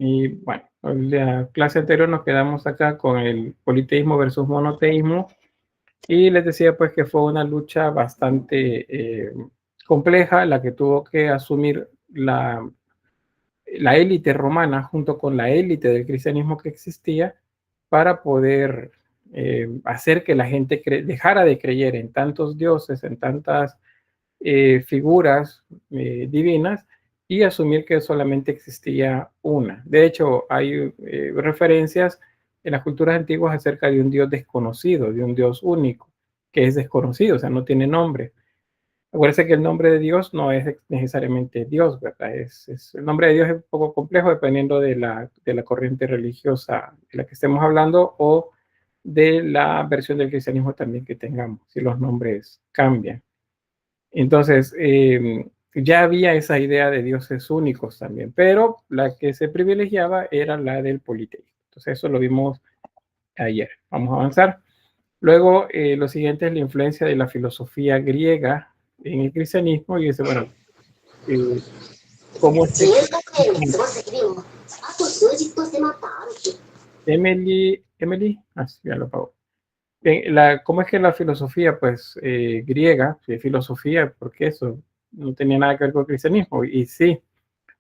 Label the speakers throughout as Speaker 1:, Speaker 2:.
Speaker 1: Y bueno, en la clase anterior nos quedamos acá con el politeísmo versus monoteísmo y les decía pues que fue una lucha bastante compleja la que tuvo que asumir la élite romana junto con la élite del cristianismo que existía para poder hacer que la gente dejara de creer en tantos dioses, en tantas figuras divinas y asumir que solamente existía una. De hecho, hay referencias en las culturas antiguas acerca de un Dios desconocido, de un Dios único, que es desconocido, o sea, no tiene nombre. Acuérdense que el nombre de Dios no es necesariamente Dios, ¿verdad? El nombre de Dios es un poco complejo dependiendo de la corriente religiosa de la que estemos hablando o de la versión del cristianismo también que tengamos, si los nombres cambian. Entonces, ya había esa idea de dioses únicos también, pero la que se privilegiaba era la del politeísmo. Entonces, eso lo vimos ayer. Vamos a avanzar. Luego, lo siguiente es la influencia de la filosofía griega en el cristianismo y dice, bueno, ¿cómo es que Emily, ya lo pago. ¿Cómo es que la filosofía, pues, griega, filosofía, porque eso no tenía nada que ver con el cristianismo? Y sí,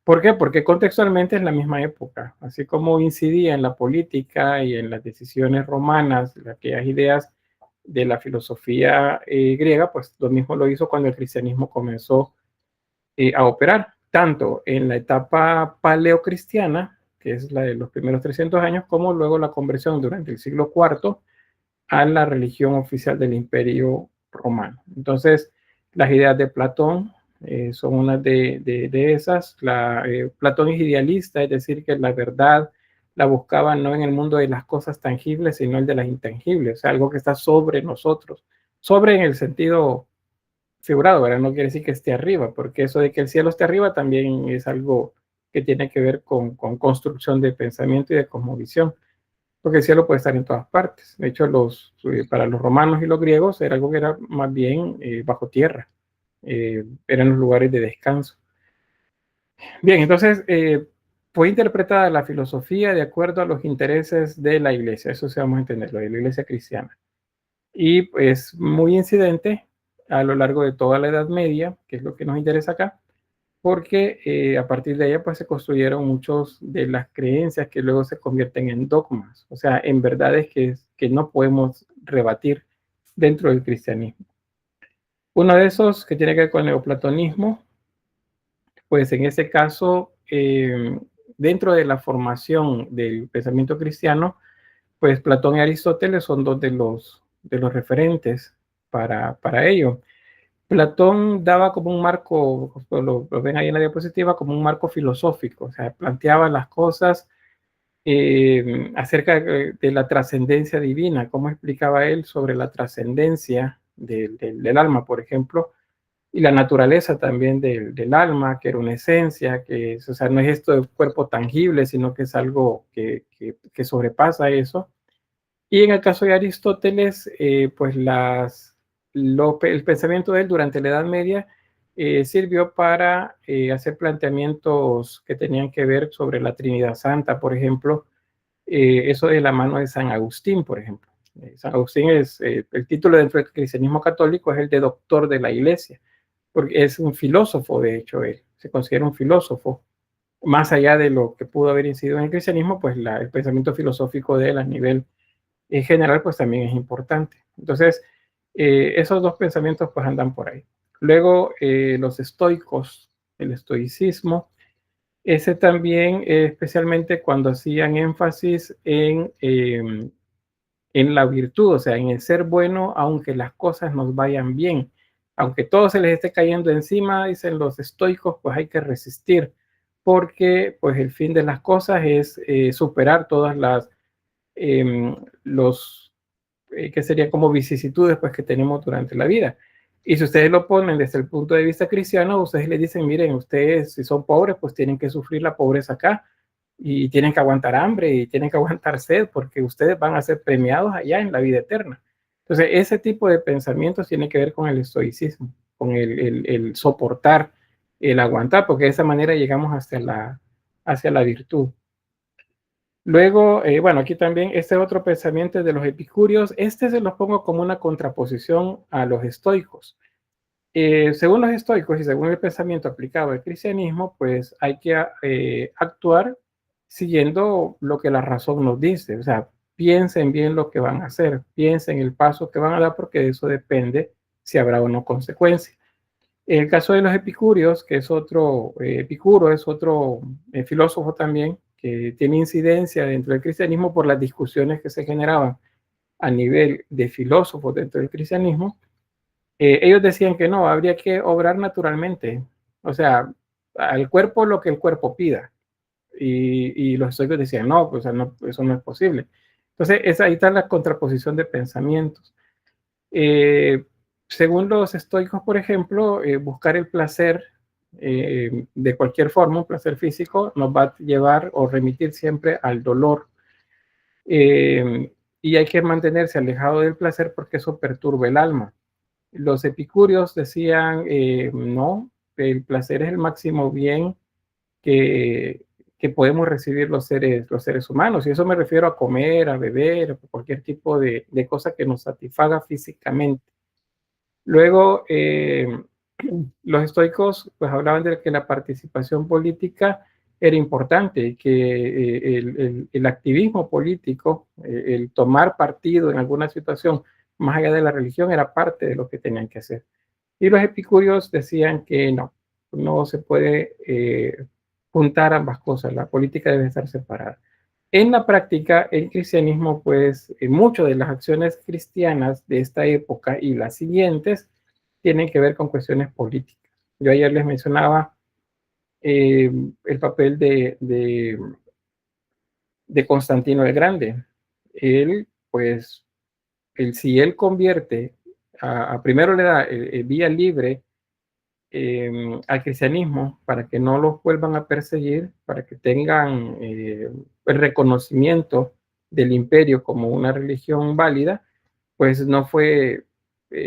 Speaker 1: ¿por qué? Porque contextualmente es la misma época, así como incidía en la política y en las decisiones romanas, aquellas ideas de la filosofía griega, pues lo mismo lo hizo cuando el cristianismo comenzó a operar, tanto en la etapa paleocristiana, que es la de los primeros 300 años, como luego la conversión durante el siglo IV a la religión oficial del Imperio Romano. Entonces, las ideas de Platón son una de esas. Platón es idealista, es decir, que la verdad la buscaba no en el mundo de las cosas tangibles, sino el de las intangibles, o sea, algo que está sobre nosotros. Sobre en el sentido figurado, ¿verdad? No quiere decir que esté arriba, porque eso de que el cielo esté arriba también es algo que tiene que ver con construcción de pensamiento y de cosmovisión, porque el cielo puede estar en todas partes. De hecho, para los romanos y los griegos era algo que era más bien bajo tierra, eran los lugares de descanso. Bien, entonces fue interpretada la filosofía de acuerdo a los intereses de la iglesia, eso se vamos a entenderlo, de la iglesia cristiana. Y pues muy incidente a lo largo de toda la Edad Media, que es lo que nos interesa acá, porque a partir de ella pues se construyeron muchos de las creencias que luego se convierten en dogmas, o sea, en verdades que no podemos rebatir dentro del cristianismo. Uno de esos que tiene que ver con el neoplatonismo, pues en ese caso, dentro de la formación del pensamiento cristiano, pues Platón y Aristóteles son dos de los referentes para ello. Platón daba como un marco, lo ven ahí en la diapositiva, como un marco filosófico, o sea, planteaba las cosas acerca de la trascendencia divina, cómo explicaba él sobre la trascendencia del alma, por ejemplo, y la naturaleza también del alma, que era una esencia, que es, o sea, no es esto de cuerpo tangible, sino que es algo que sobrepasa eso. Y en el caso de Aristóteles, pues el pensamiento de él durante la Edad Media sirvió para hacer planteamientos que tenían que ver sobre la Trinidad Santa, por ejemplo, eso de la mano de San Agustín, por ejemplo. San Agustín es el título del cristianismo católico, es el de doctor de la iglesia, porque es un filósofo, de hecho, él se considera un filósofo. Más allá de lo que pudo haber incidido en el cristianismo, pues el pensamiento filosófico de él a nivel en general, pues también es importante. Entonces, esos dos pensamientos pues andan por ahí. Luego, los estoicos, el estoicismo, ese también, especialmente cuando hacían énfasis en la virtud, o sea, en el ser bueno, aunque las cosas nos vayan bien. Aunque todo se les esté cayendo encima, dicen los estoicos, pues hay que resistir, porque pues el fin de las cosas es superar todas los que serían como vicisitudes pues, que tenemos durante la vida. Y si ustedes lo ponen desde el punto de vista cristiano, ustedes le dicen, miren, ustedes si son pobres, pues tienen que sufrir la pobreza acá y tienen que aguantar hambre y tienen que aguantar sed porque ustedes van a ser premiados allá en la vida eterna. Entonces, ese tipo de pensamientos tiene que ver con el estoicismo, con el soportar, el aguantar, porque de esa manera llegamos hacia la virtud. Luego, bueno, aquí también este otro pensamiento de los epicúreos. Este se los pongo como una contraposición a los estoicos. Según los estoicos y según el pensamiento aplicado al cristianismo, pues hay que actuar siguiendo lo que la razón nos dice. O sea, piensen bien lo que van a hacer, piensen el paso que van a dar, porque de eso depende si habrá o no consecuencias. En el caso de los epicúreos, que es otro, Epicuro es otro filósofo también, que tiene incidencia dentro del cristianismo por las discusiones que se generaban a nivel de filósofos dentro del cristianismo. Ellos decían que no, habría que obrar naturalmente, o sea, al cuerpo lo que el cuerpo pida. Y los estoicos decían, no, pues no, eso no es posible. Entonces, ahí está la contraposición de pensamientos. Eh, Según los estoicos, por ejemplo, buscar el placer de cualquier forma, un placer físico, nos va a llevar o remitir siempre al dolor. Y hay que mantenerse alejado del placer porque eso perturba el alma. Los epicúreos decían, no, el placer es el máximo bien que, que podemos recibir los seres humanos. Y eso me refiero a comer, a beber, a cualquier tipo de cosa que nos satisfaga físicamente. Luego, los estoicos pues hablaban de que la participación política era importante y que el activismo político, el tomar partido en alguna situación más allá de la religión era parte de lo que tenían que hacer. Y los epicúreos decían que no, no se puede juntar ambas cosas, la política debe estar separada. En la práctica, el cristianismo, pues, muchas de las acciones cristianas de esta época y las siguientes tienen que ver con cuestiones políticas. Yo ayer les mencionaba el papel de Constantino el Grande. Él, pues, si él convierte, primero le da vía libre al cristianismo para que no los vuelvan a perseguir, para que tengan el reconocimiento del imperio como una religión válida, pues no fue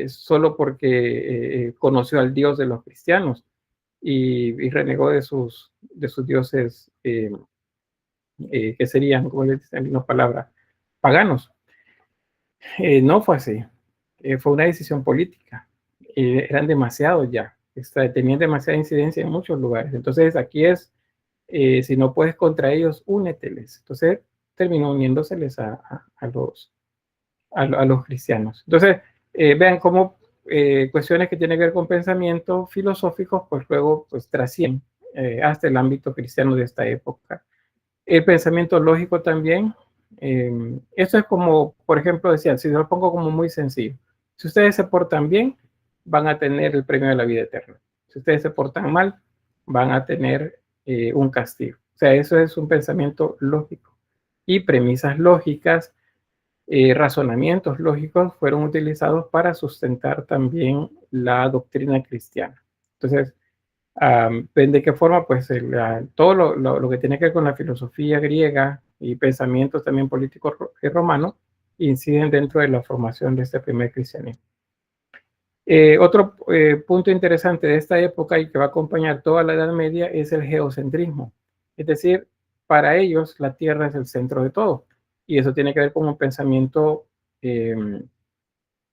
Speaker 1: solo porque conoció al Dios de los cristianos y renegó de sus dioses que serían, como les dicen en una palabra, paganos. No fue así, fue una decisión política. Eran demasiados ya, tenían demasiada incidencia en muchos lugares. Entonces aquí es, si no puedes contra ellos, úneteles. Entonces terminó uniéndoseles a los cristianos. Entonces, vean cómo cuestiones que tienen que ver con pensamientos filosóficos, pues luego pues, trascienden hasta el ámbito cristiano de esta época. El pensamiento lógico también. Esto es como, por ejemplo, decía, si lo pongo como muy sencillo, si ustedes se portan bien, van a tener el premio de la vida eterna. Si ustedes se portan mal, van a tener un castigo. O sea, eso es un pensamiento lógico. Y premisas lógicas, razonamientos lógicos fueron utilizados para sustentar también la doctrina cristiana. Entonces, ven de qué forma, pues, todo lo que tiene que ver con la filosofía griega y pensamientos también políticos romanos inciden dentro de la formación de este primer cristianismo. Otro punto interesante de esta época y que va a acompañar toda la Edad Media es el geocentrismo. Es decir, para ellos la Tierra es el centro de todo. Y eso tiene que ver con un pensamiento que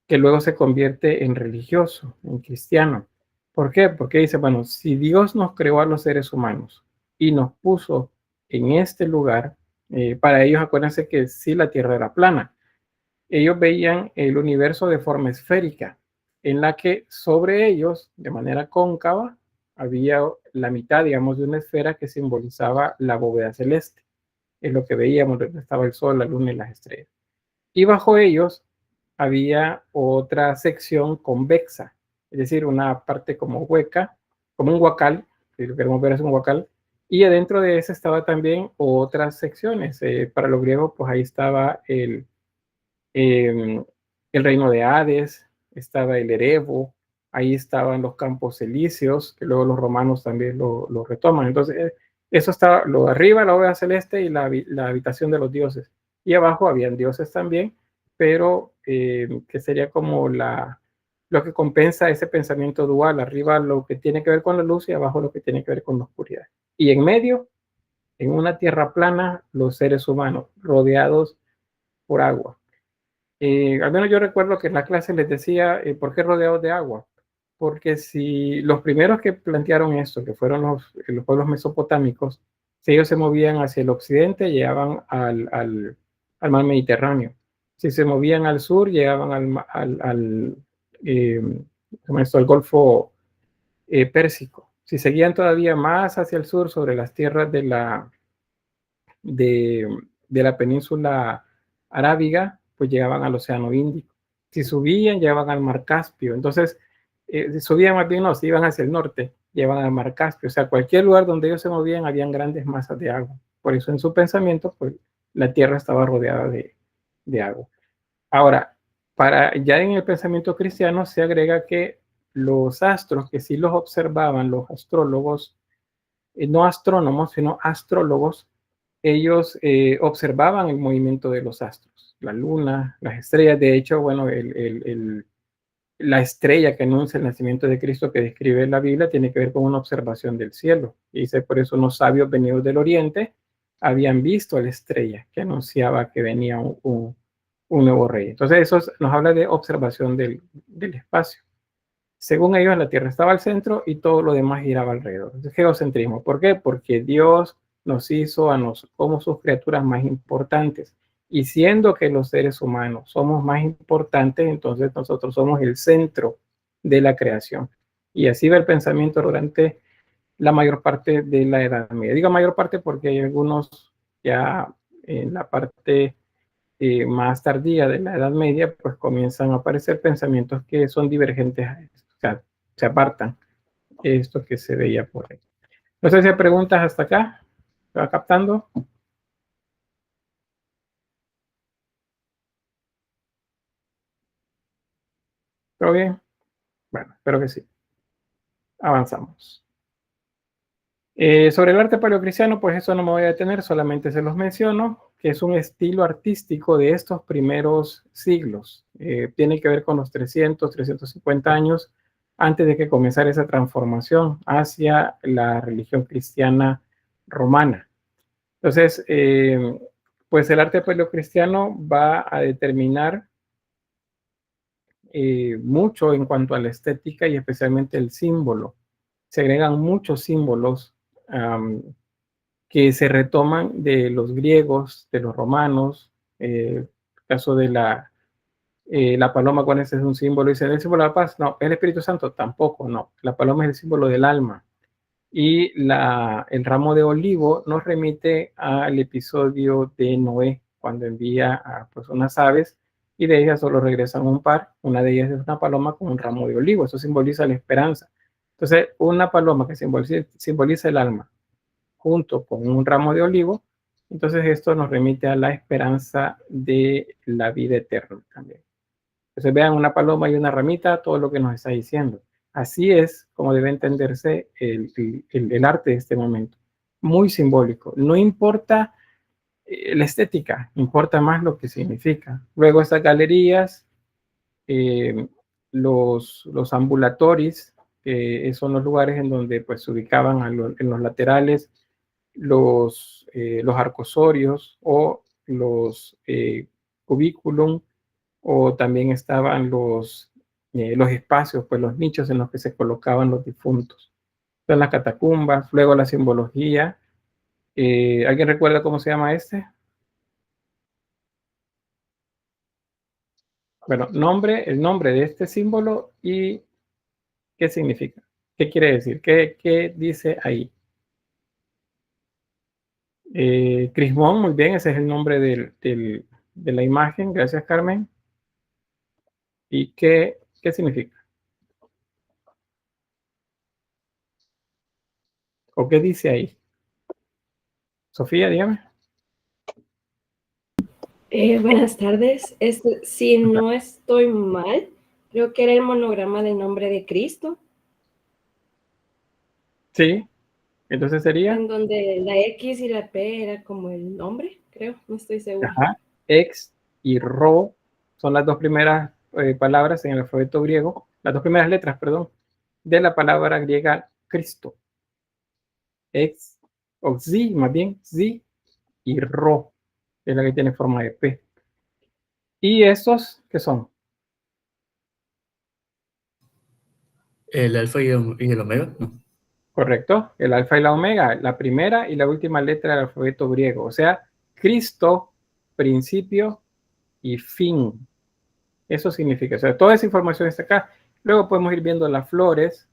Speaker 1: luego se convierte en religioso, en cristiano. ¿Por qué? Porque dice, bueno, si Dios nos creó a los seres humanos y nos puso en este lugar, para ellos acuérdense que sí la Tierra era plana. Ellos veían el universo de forma esférica, en la que sobre ellos, de manera cóncava, había la mitad, digamos, de una esfera que simbolizaba la bóveda celeste. Es lo que veíamos, donde estaba el sol, la luna y las estrellas. Y bajo ellos había otra sección convexa, es decir, una parte como hueca, como un huacal, si lo queremos ver es un huacal, y adentro de ese estaba también otras secciones. Para los griegos, pues ahí estaba el reino de Hades, estaba el Erebo, ahí estaban los campos elíseos, que luego los romanos también lo retoman. Entonces, eso estaba lo de arriba, la bóveda celeste y la habitación de los dioses. Y abajo habían dioses también, pero que sería como lo que compensa ese pensamiento dual, arriba lo que tiene que ver con la luz y abajo lo que tiene que ver con la oscuridad. Y en medio en una tierra plana los seres humanos, rodeados por agua. Al menos yo recuerdo que en la clase les decía, ¿por qué rodeados de agua? Porque si los primeros que plantearon esto, que fueron los pueblos mesopotámicos, si ellos se movían hacia el occidente, llegaban al mar Mediterráneo. Si se movían al sur, llegaban eh, al Golfo Pérsico. Si seguían todavía más hacia el sur, sobre las tierras de la península arábiga, pues llegaban al Océano Índico. Si subían, llegaban al Mar Caspio. Entonces, si subían más bien, no, si iban hacia el norte, llegaban al Mar Caspio. O sea, cualquier lugar donde ellos se movían, habían grandes masas de agua. Por eso en su pensamiento, pues la Tierra estaba rodeada de agua. Ahora, ya en el pensamiento cristiano se agrega que los astros, que sí los observaban los astrólogos, no astrónomos, sino astrólogos, ellos observaban el movimiento de los astros, la luna, las estrellas. De hecho, bueno, la estrella que anuncia el nacimiento de Cristo que describe la Biblia tiene que ver con una observación del cielo. Y dice, por eso unos sabios venidos del oriente habían visto la estrella que anunciaba que venía un nuevo rey. Entonces eso nos habla de observación del espacio. Según ellos, la Tierra estaba al centro y todo lo demás giraba alrededor. Es geocentrismo. ¿Por qué? Porque Dios nos hizo a nosotros como sus criaturas más importantes. Y siendo que los seres humanos somos más importantes, entonces nosotros somos el centro de la creación. Y así va el pensamiento durante la mayor parte de la Edad Media. Digo mayor parte porque hay algunos ya en la parte más tardía de la Edad Media, pues comienzan a aparecer pensamientos que son divergentes a esto, o sea, se apartan de esto que se veía por ahí. No sé si hay preguntas hasta acá, ¿se va captando? ¿Todo bien? Bueno, espero que sí. Avanzamos. Sobre el arte paleocristiano, pues eso no me voy a detener, solamente se los menciono, que es un estilo artístico de estos primeros siglos. Tiene que ver con los 350 años antes de que comenzara esa transformación hacia la religión cristiana romana. Entonces, pues el arte paleocristiano va a determinar mucho en cuanto a la estética y especialmente el símbolo. Se agregan muchos símbolos que se retoman de los griegos, de los romanos. El caso de la paloma, ¿cuál es un símbolo? Dice, ¿el símbolo de la paz? No. ¿El Espíritu Santo? Tampoco, no. La paloma es el símbolo del alma. Y el ramo de olivo nos remite al episodio de Noé, cuando envía a pues, unas aves y de ellas solo regresan un par. Una de ellas es una paloma con un ramo de olivo. Eso simboliza la esperanza. Entonces, una paloma que simboliza el alma junto con un ramo de olivo, entonces esto nos remite a la esperanza de la vida eterna también. Entonces vean una paloma y una ramita, todo lo que nos está diciendo. Así es como debe entenderse el arte de este momento. Muy simbólico. No importa la estética, importa más lo que significa. Luego estas galerías, eh, los ambulatoris, que son los lugares en donde pues, se ubicaban en los laterales los arcosorios o los cubículum, o también estaban los espacios, pues los nichos en los que se colocaban los difuntos. Entonces las catacumbas, luego la simbología. ¿Alguien recuerda cómo se llama este? Bueno, el nombre de este símbolo y qué significa. ¿Qué quiere decir? ¿Qué dice ahí? Crismón, muy bien, ese es el nombre de la imagen. Gracias, Carmen. ¿Y qué significa? ¿O qué dice ahí? Sofía, dígame.
Speaker 2: Buenas tardes. Si no estoy mal, creo que era el monograma del nombre de Cristo.
Speaker 1: Sí, entonces sería.
Speaker 2: En donde la X y la P era como el nombre, creo, no estoy segura.
Speaker 1: Ajá. Ex y ro son las dos primeras palabras en el alfabeto griego, las dos primeras letras, perdón, de la palabra griega Cristo. Ex o Zi, más bien, Zi y Ro, que es la que tiene forma de P. ¿Y estos qué son?
Speaker 3: El alfa y el omega, ¿no?
Speaker 1: Correcto, el alfa y la omega, la primera y la última letra del alfabeto griego, o sea, Cristo, principio y fin. Eso significa, o sea, toda esa información está acá. Luego podemos ir viendo las flores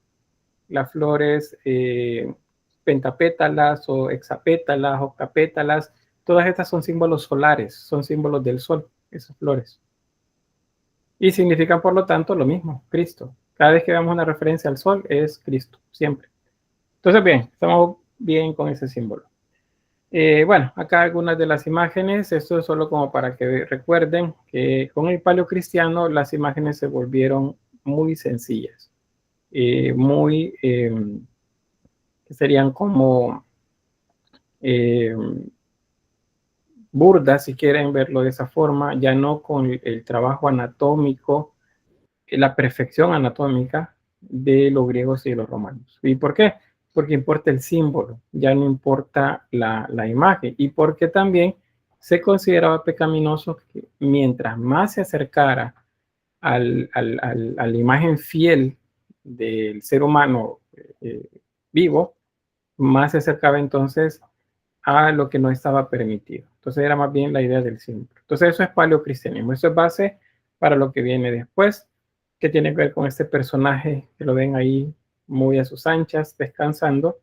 Speaker 1: pentapétalas o hexapétalas, octapétalas, todas estas son símbolos solares, son símbolos del sol, esas flores. Y significan, por lo tanto, lo mismo, Cristo. Cada vez que vemos una referencia al sol es Cristo, siempre. Entonces, bien, estamos bien con ese símbolo. Bueno, acá algunas de las imágenes, esto es solo como para que recuerden que con el paleocristiano las imágenes se volvieron muy sencillas, muy, que serían como burdas, si quieren verlo de esa forma, ya no con el trabajo anatómico, la perfección anatómica de los griegos y los romanos. ¿Y por qué? Porque importa el símbolo, ya no importa la imagen, y porque también se consideraba pecaminoso que mientras más se acercara a la imagen fiel del ser humano vivo, más se acercaba entonces a lo que no estaba permitido. Entonces era más bien la idea del símbolo. Entonces eso es paleocristianismo, eso es base para lo que viene después, que tiene que ver con este personaje que lo ven ahí muy a sus anchas, descansando.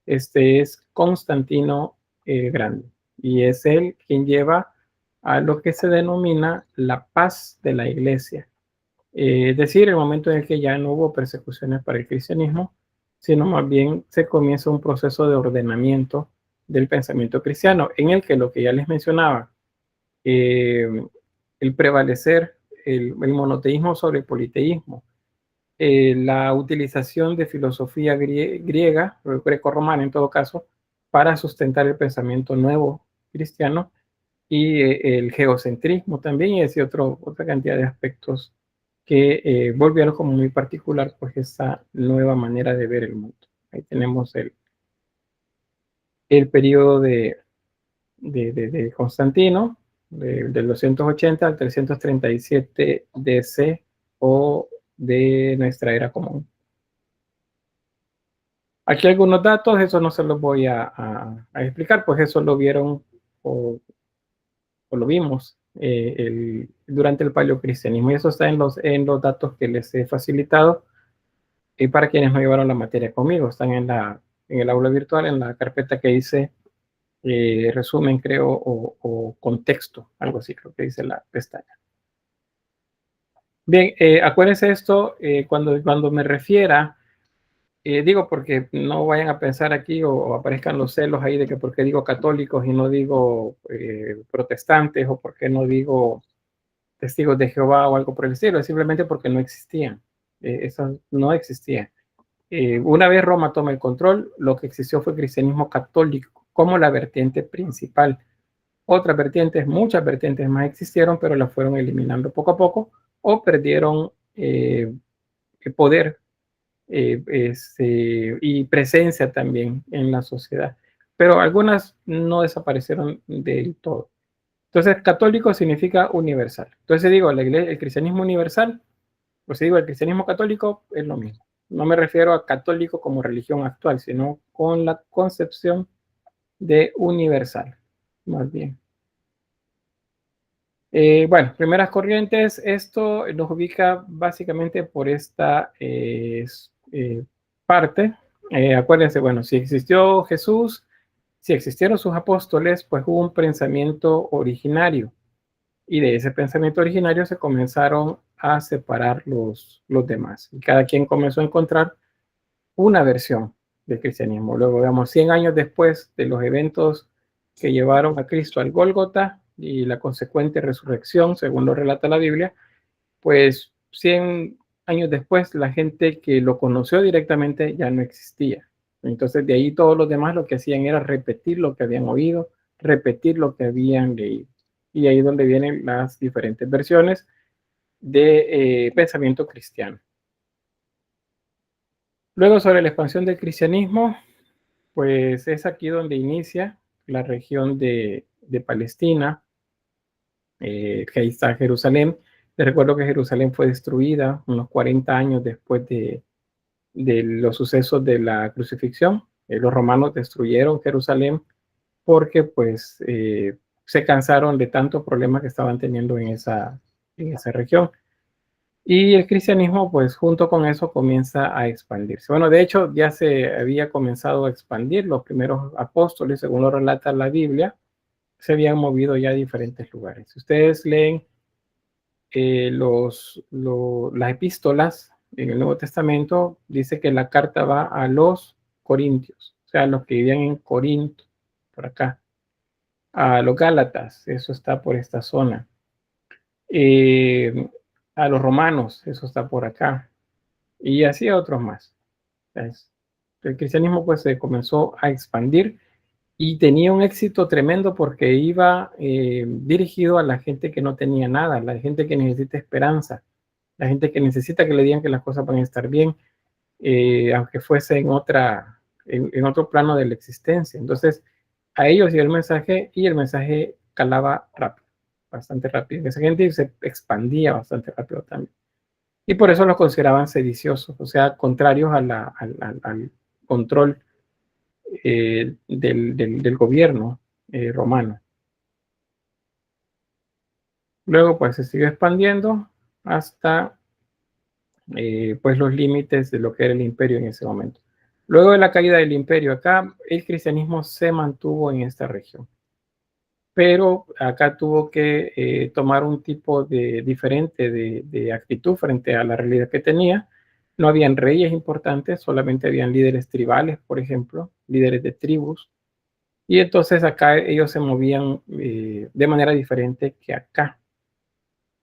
Speaker 1: Este es Constantino el Grande y es él quien lleva a lo que se denomina la paz de la iglesia. Es decir, el momento en el que ya no hubo persecuciones para el cristianismo, sino más bien se comienza un proceso de ordenamiento del pensamiento cristiano, en el que lo que ya les mencionaba, el prevalecer el monoteísmo sobre el politeísmo, la utilización de filosofía griega, greco-romana en todo caso, para sustentar el pensamiento nuevo cristiano, y el geocentrismo también, y así otra cantidad de aspectos que volvieron como muy particular pues esa nueva manera de ver el mundo. Ahí tenemos el periodo de Constantino, del 280 al 337 DC o de nuestra era común. Aquí algunos datos, eso no se los voy a explicar, pues eso lo vieron o lo vimos durante el paleocristianismo, y eso está en los datos que les he facilitado. Y para quienes no llevaron la materia conmigo, están en el aula virtual, en la carpeta que dice resumen, creo, o contexto, algo así creo que dice la pestaña. Bien, acuérdense esto, cuando me refiera, digo porque no vayan a pensar aquí o aparezcan los celos ahí de que por qué digo católicos y no digo protestantes, o por qué no digo testigos de Jehová o algo por el estilo, es simplemente porque no existían. Eso no existía. Una vez Roma toma el control, lo que existió fue el cristianismo católico como la vertiente principal. Otras vertientes, muchas vertientes más existieron, pero las fueron eliminando poco a poco o perdieron poder y presencia también en la sociedad. Pero algunas no desaparecieron del todo. Entonces, católico significa universal. Entonces digo, el cristianismo universal, pues digo, el cristianismo católico es lo mismo. No me refiero a católico como religión actual, sino con la concepción de universal, más bien. Bueno, primeras corrientes, esto nos ubica básicamente por esta parte. Acuérdense, bueno, si existió Jesús, si existieron sus apóstoles, pues hubo un pensamiento originario. Y de ese pensamiento originario se comenzaron a separar los demás. Y cada quien comenzó a encontrar una versión del cristianismo. Luego, digamos, 100 años después de los eventos que llevaron a Cristo al Gólgota y la consecuente resurrección, según lo relata la Biblia, pues 100 años después la gente que lo conoció directamente ya no existía. Entonces de ahí todos los demás lo que hacían era repetir lo que habían oído, repetir lo que habían leído. Y ahí es donde vienen las diferentes versiones de pensamiento cristiano. Luego, sobre la expansión del cristianismo, pues es aquí donde inicia la región de Palestina, que ahí está Jerusalén. Les recuerdo que Jerusalén fue destruida unos 40 años después de los sucesos de la crucifixión. Los romanos destruyeron Jerusalén porque pues se cansaron de tantos problemas que estaban teniendo en esa región. Y el cristianismo, pues junto con eso comienza a expandirse. Bueno, de hecho ya se había comenzado a expandir. Los primeros apóstoles, según lo relata la Biblia, se habían movido ya a diferentes lugares. Si ustedes leen las epístolas en el Nuevo Testamento, dice que la carta va a los corintios, o sea, los que vivían en Corinto, por acá. A los gálatas, eso está por esta zona. A los romanos, eso está por acá. Y así a otros más. El cristianismo pues se comenzó a expandir y tenía un éxito tremendo porque iba dirigido a la gente que no tenía nada, la gente que necesita esperanza, la gente que necesita que le digan que las cosas van a estar bien, aunque fuese en otro plano de la existencia. Entonces, a ellos llegó el mensaje y el mensaje calaba rápido, bastante rápido. Esa gente se expandía bastante rápido también. Y por eso los consideraban sediciosos, o sea, contrarios al control del gobierno romano. Luego, pues se siguió expandiendo hasta pues los límites de lo que era el imperio en ese momento. Luego de la caída del imperio, acá el cristianismo se mantuvo en esta región, pero acá tuvo que tomar un tipo diferente de actitud frente a la realidad que tenía. No habían reyes importantes, solamente habían líderes tribales, por ejemplo, líderes de tribus, y entonces acá ellos se movían de manera diferente que acá.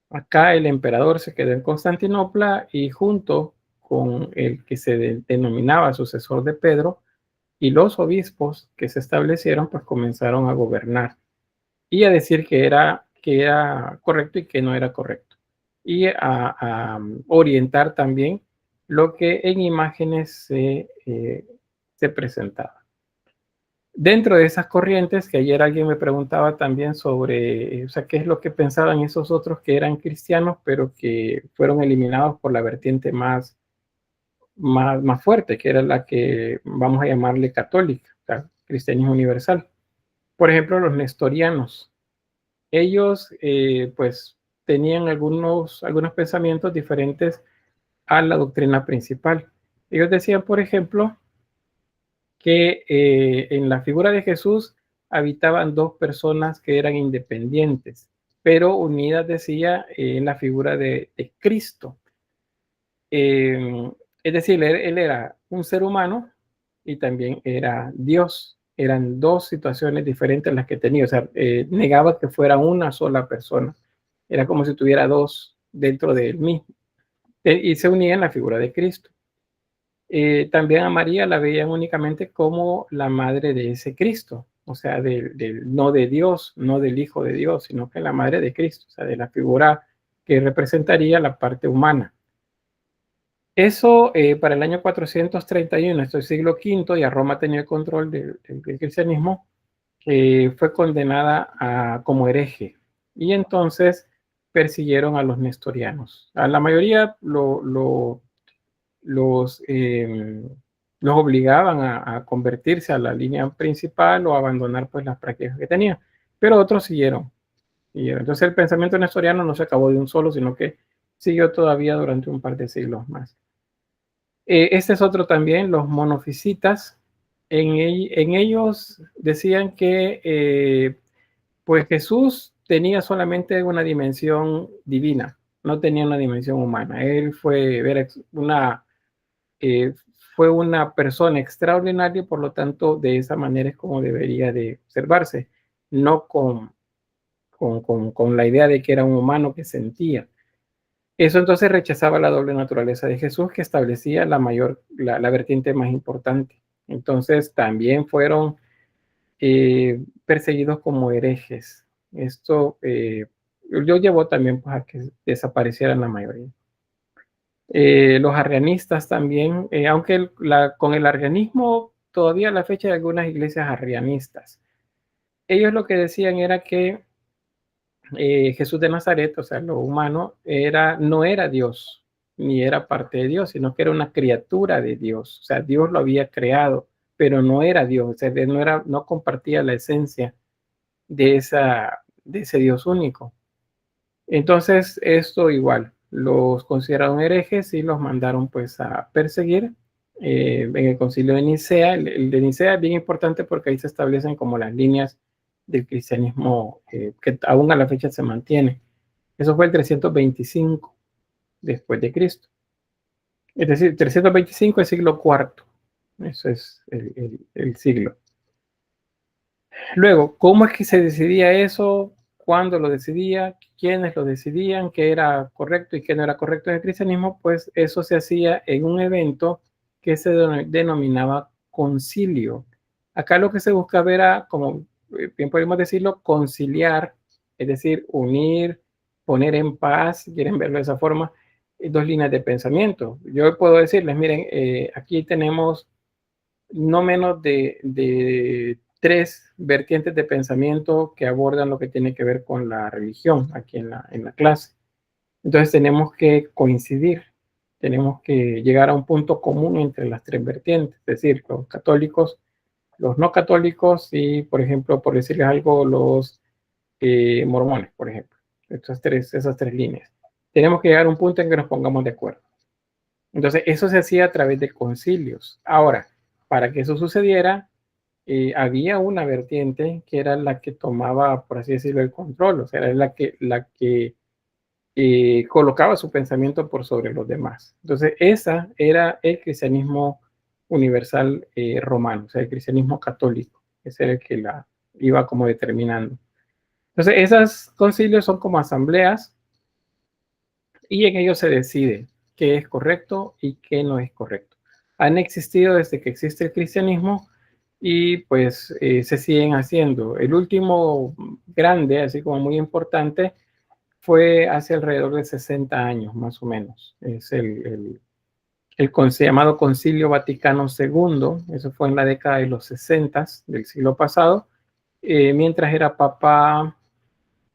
Speaker 1: Acá el emperador se quedó en Constantinopla y junto con el que se denominaba sucesor de Pedro y los obispos que se establecieron, pues comenzaron a gobernar y a decir que era correcto y que no era correcto. Y a orientar también lo que en imágenes se presentaba. Dentro de esas corrientes, que ayer alguien me preguntaba también sobre, o sea, qué es lo que pensaban esos otros que eran cristianos, pero que fueron eliminados por la vertiente más fuerte, que era la que vamos a llamarle católica, o sea, cristianismo universal. Por ejemplo, los nestorianos. Ellos, pues, tenían algunos pensamientos diferentes a la doctrina principal. Ellos decían, por ejemplo, que en la figura de Jesús habitaban dos personas que eran independientes, pero unidas, decía, en la figura de Cristo. Es decir, él era un ser humano y también era Dios. Eran dos situaciones diferentes las que tenía. O sea, negaba que fuera una sola persona. Era como si tuviera dos dentro de él mismo. Y se unía en la figura de Cristo. También a María la veían únicamente como la madre de ese Cristo, o sea, no de Dios, no del Hijo de Dios, sino que la madre de Cristo, o sea, de la figura que representaría la parte humana. Eso para el año 431, esto es siglo V, y a Roma tenía el control del cristianismo, fue condenada como hereje, y entonces persiguieron a los nestorianos. A la mayoría los obligaban a convertirse a la línea principal o a abandonar pues las prácticas que tenían, pero otros siguieron. Entonces el pensamiento nestoriano no se acabó de un solo, sino que siguió todavía durante un par de siglos más. Este es otro también, los monofisitas. En ellos decían que pues Jesús tenía solamente una dimensión divina, no tenía una dimensión humana. Él fue una persona extraordinaria, por lo tanto, de esa manera es como debería de observarse, no con la idea de que era un humano que sentía. Eso entonces rechazaba la doble naturaleza de Jesús, que establecía la vertiente más importante. Entonces también fueron perseguidos como herejes. Esto yo llevó también pues, a que desaparecieran la mayoría. Los arrianistas también, aunque con el arrianismo todavía a la fecha de algunas iglesias arrianistas. Ellos lo que decían era que Jesús de Nazaret, o sea, lo humano, no era Dios, ni era parte de Dios, sino que era una criatura de Dios. O sea, Dios lo había creado, pero no era Dios, o sea, no compartía la esencia de ese Dios único. Entonces, esto igual, los consideraron herejes y los mandaron pues a perseguir en el concilio de Nicea. El de Nicea es bien importante porque ahí se establecen como las líneas del cristianismo que aún a la fecha se mantiene. Eso fue el 325 después de Cristo. Es decir, 325 es siglo IV. Eso es el siglo. Luego, ¿cómo es que se decidía eso? ¿Cuándo lo decidía? ¿Quiénes lo decidían? ¿Qué era correcto y qué no era correcto en el cristianismo? Pues eso se hacía en un evento que se denominaba concilio. Acá lo que se buscaba era, como bien podemos decirlo, conciliar, es decir, unir, poner en paz, si quieren verlo de esa forma, dos líneas de pensamiento. Yo puedo decirles, miren, aquí tenemos no menos de 3 vertientes de pensamiento que abordan lo que tiene que ver con la religión aquí en la clase. Entonces tenemos que coincidir, tenemos que llegar a un punto común entre las 3 vertientes, es decir, los católicos, los no católicos y, por ejemplo, por decirles algo, los mormones, por ejemplo. Esas tres líneas. Tenemos que llegar a un punto en que nos pongamos de acuerdo. Entonces, eso se hacía a través de concilios. Ahora, para que eso sucediera, había una vertiente que era la que tomaba, por así decirlo, el control, o sea, era la que colocaba su pensamiento por sobre los demás. Entonces, esa era el cristianismo universal romano, o sea, el cristianismo católico. Ese era el que la iba como determinando. Entonces, esos concilios son como asambleas y en ellos se decide qué es correcto y qué no es correcto. Han existido desde que existe el cristianismo y pues se siguen haciendo. El último grande, así como muy importante, fue hace alrededor de 60 años, más o menos. Es el llamado Concilio Vaticano II, eso fue en la década de los 60 del siglo pasado, mientras era Papa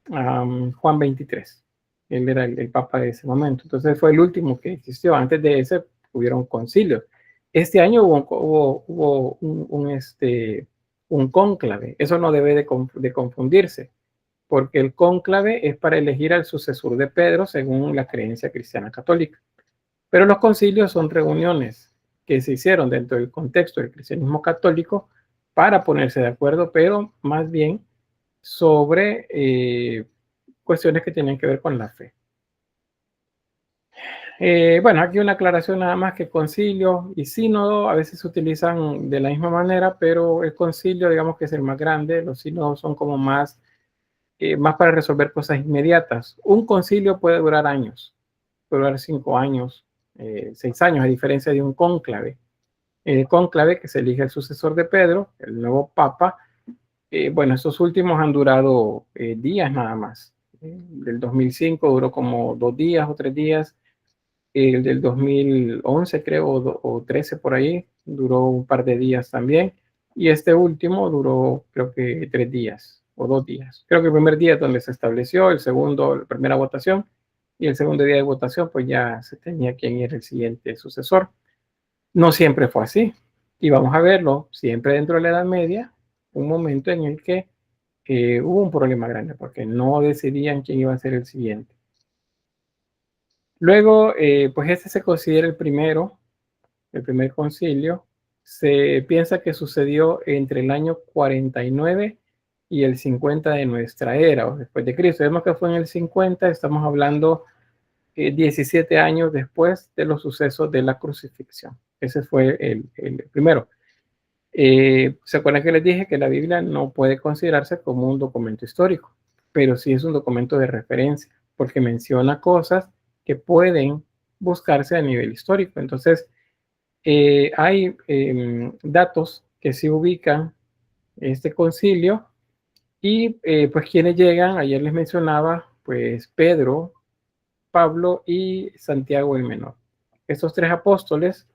Speaker 1: Juan XXIII. Él era el papa de ese momento. Entonces fue el último que existió. Antes de ese hubieron concilios. Este año hubo un cónclave. Eso no debe de confundirse, porque el cónclave es para elegir al sucesor de Pedro según la creencia cristiana católica. Pero los concilios son reuniones que se hicieron dentro del contexto del cristianismo católico para ponerse de acuerdo, pero más bien sobre cuestiones que tienen que ver con la fe. Bueno, aquí una aclaración nada más, que concilio y sínodo a veces se utilizan de la misma manera, pero el concilio, digamos que es el más grande, los sínodos son como más para resolver cosas inmediatas. Un concilio puede durar años, puede durar 5 años, 6 años, a diferencia de un cónclave. El cónclave, que se elige el sucesor de Pedro, el nuevo papa, bueno, estos últimos han durado días nada más. Del 2005 duró como 2 días o 3 días. El del 2011 creo, o 13 por ahí, duró un par de días también. Y este último duró creo que 3 días o 2 días. Creo que el primer día es donde se estableció, el segundo, la primera votación, y el segundo día de votación pues ya se tenía quién era el siguiente sucesor. No siempre fue así. Y vamos a verlo siempre dentro de la Edad Media, un momento en el que hubo un problema grande porque no decidían quién iba a ser el siguiente. Luego, pues este se considera el primer concilio. Se piensa que sucedió entre el año 49 y el 50 de nuestra era, o después de Cristo. Vemos que fue en el 50, estamos hablando 17 años después de los sucesos de la crucifixión. Ese fue el primero. ¿Se acuerdan que les dije que la Biblia no puede considerarse como un documento histórico, pero sí es un documento de referencia, porque menciona cosas que pueden buscarse a nivel histórico? Entonces, hay datos que sí ubican este concilio y pues quienes llegan, ayer les mencionaba, pues Pedro, Pablo y Santiago el Menor. Estos 3 apóstoles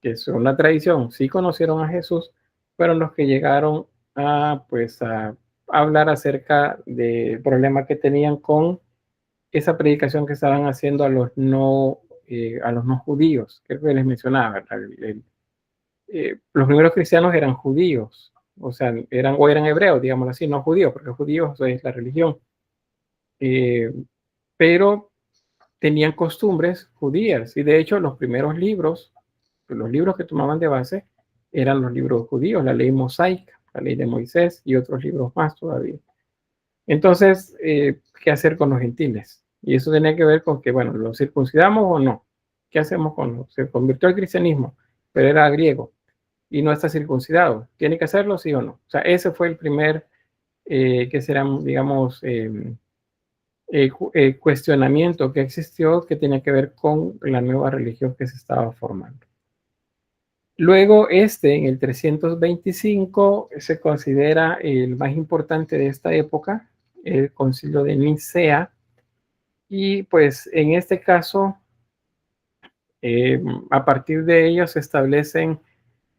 Speaker 1: que según la tradición sí conocieron a Jesús, fueron los que llegaron a, pues, a hablar acerca del problema que tenían con esa predicación que estaban haciendo a los no judíos, que les mencionaba, ¿verdad? Los primeros cristianos eran judíos, o sea, eran hebreos, digamos así, no judíos, porque judíos es la religión, pero tenían costumbres judías, y de hecho los primeros libros, los libros que tomaban de base, eran los libros judíos, la ley mosaica, la ley de Moisés y otros libros más todavía. Entonces, ¿qué hacer con los gentiles? Y eso tenía que ver con que, bueno, ¿los circuncidamos o no? ¿Qué hacemos con los? Se convirtió al cristianismo, pero era griego y no está circuncidado. ¿Tiene que hacerlo, sí o no? O sea, ese fue el primer, que será, digamos, cuestionamiento que existió, que tenía que ver con la nueva religión que se estaba formando. Luego, en el 325, se considera el más importante de esta época, el Concilio de Nicea, y pues en este caso, a partir de ello se establecen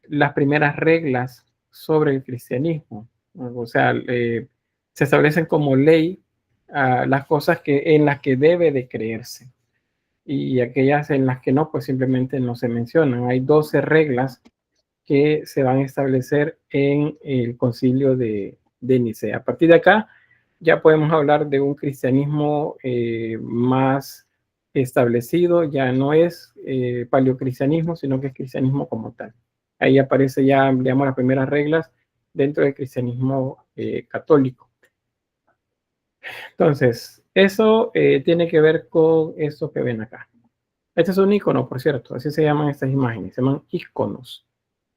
Speaker 1: las primeras reglas sobre el cristianismo. O sea, se establecen como ley las cosas en las que debe de creerse, y aquellas en las que no, pues simplemente no se mencionan. Hay 12 reglas que se van a establecer en el Concilio de Nicea. A partir de acá ya podemos hablar de un cristianismo más establecido, ya no es paleocristianismo, sino que es cristianismo como tal. Ahí aparece ya, digamos, las primeras reglas dentro del cristianismo católico. Entonces, eso tiene que ver con esto que ven acá. Este es un icono, por cierto, así se llaman estas imágenes, se llaman iconos,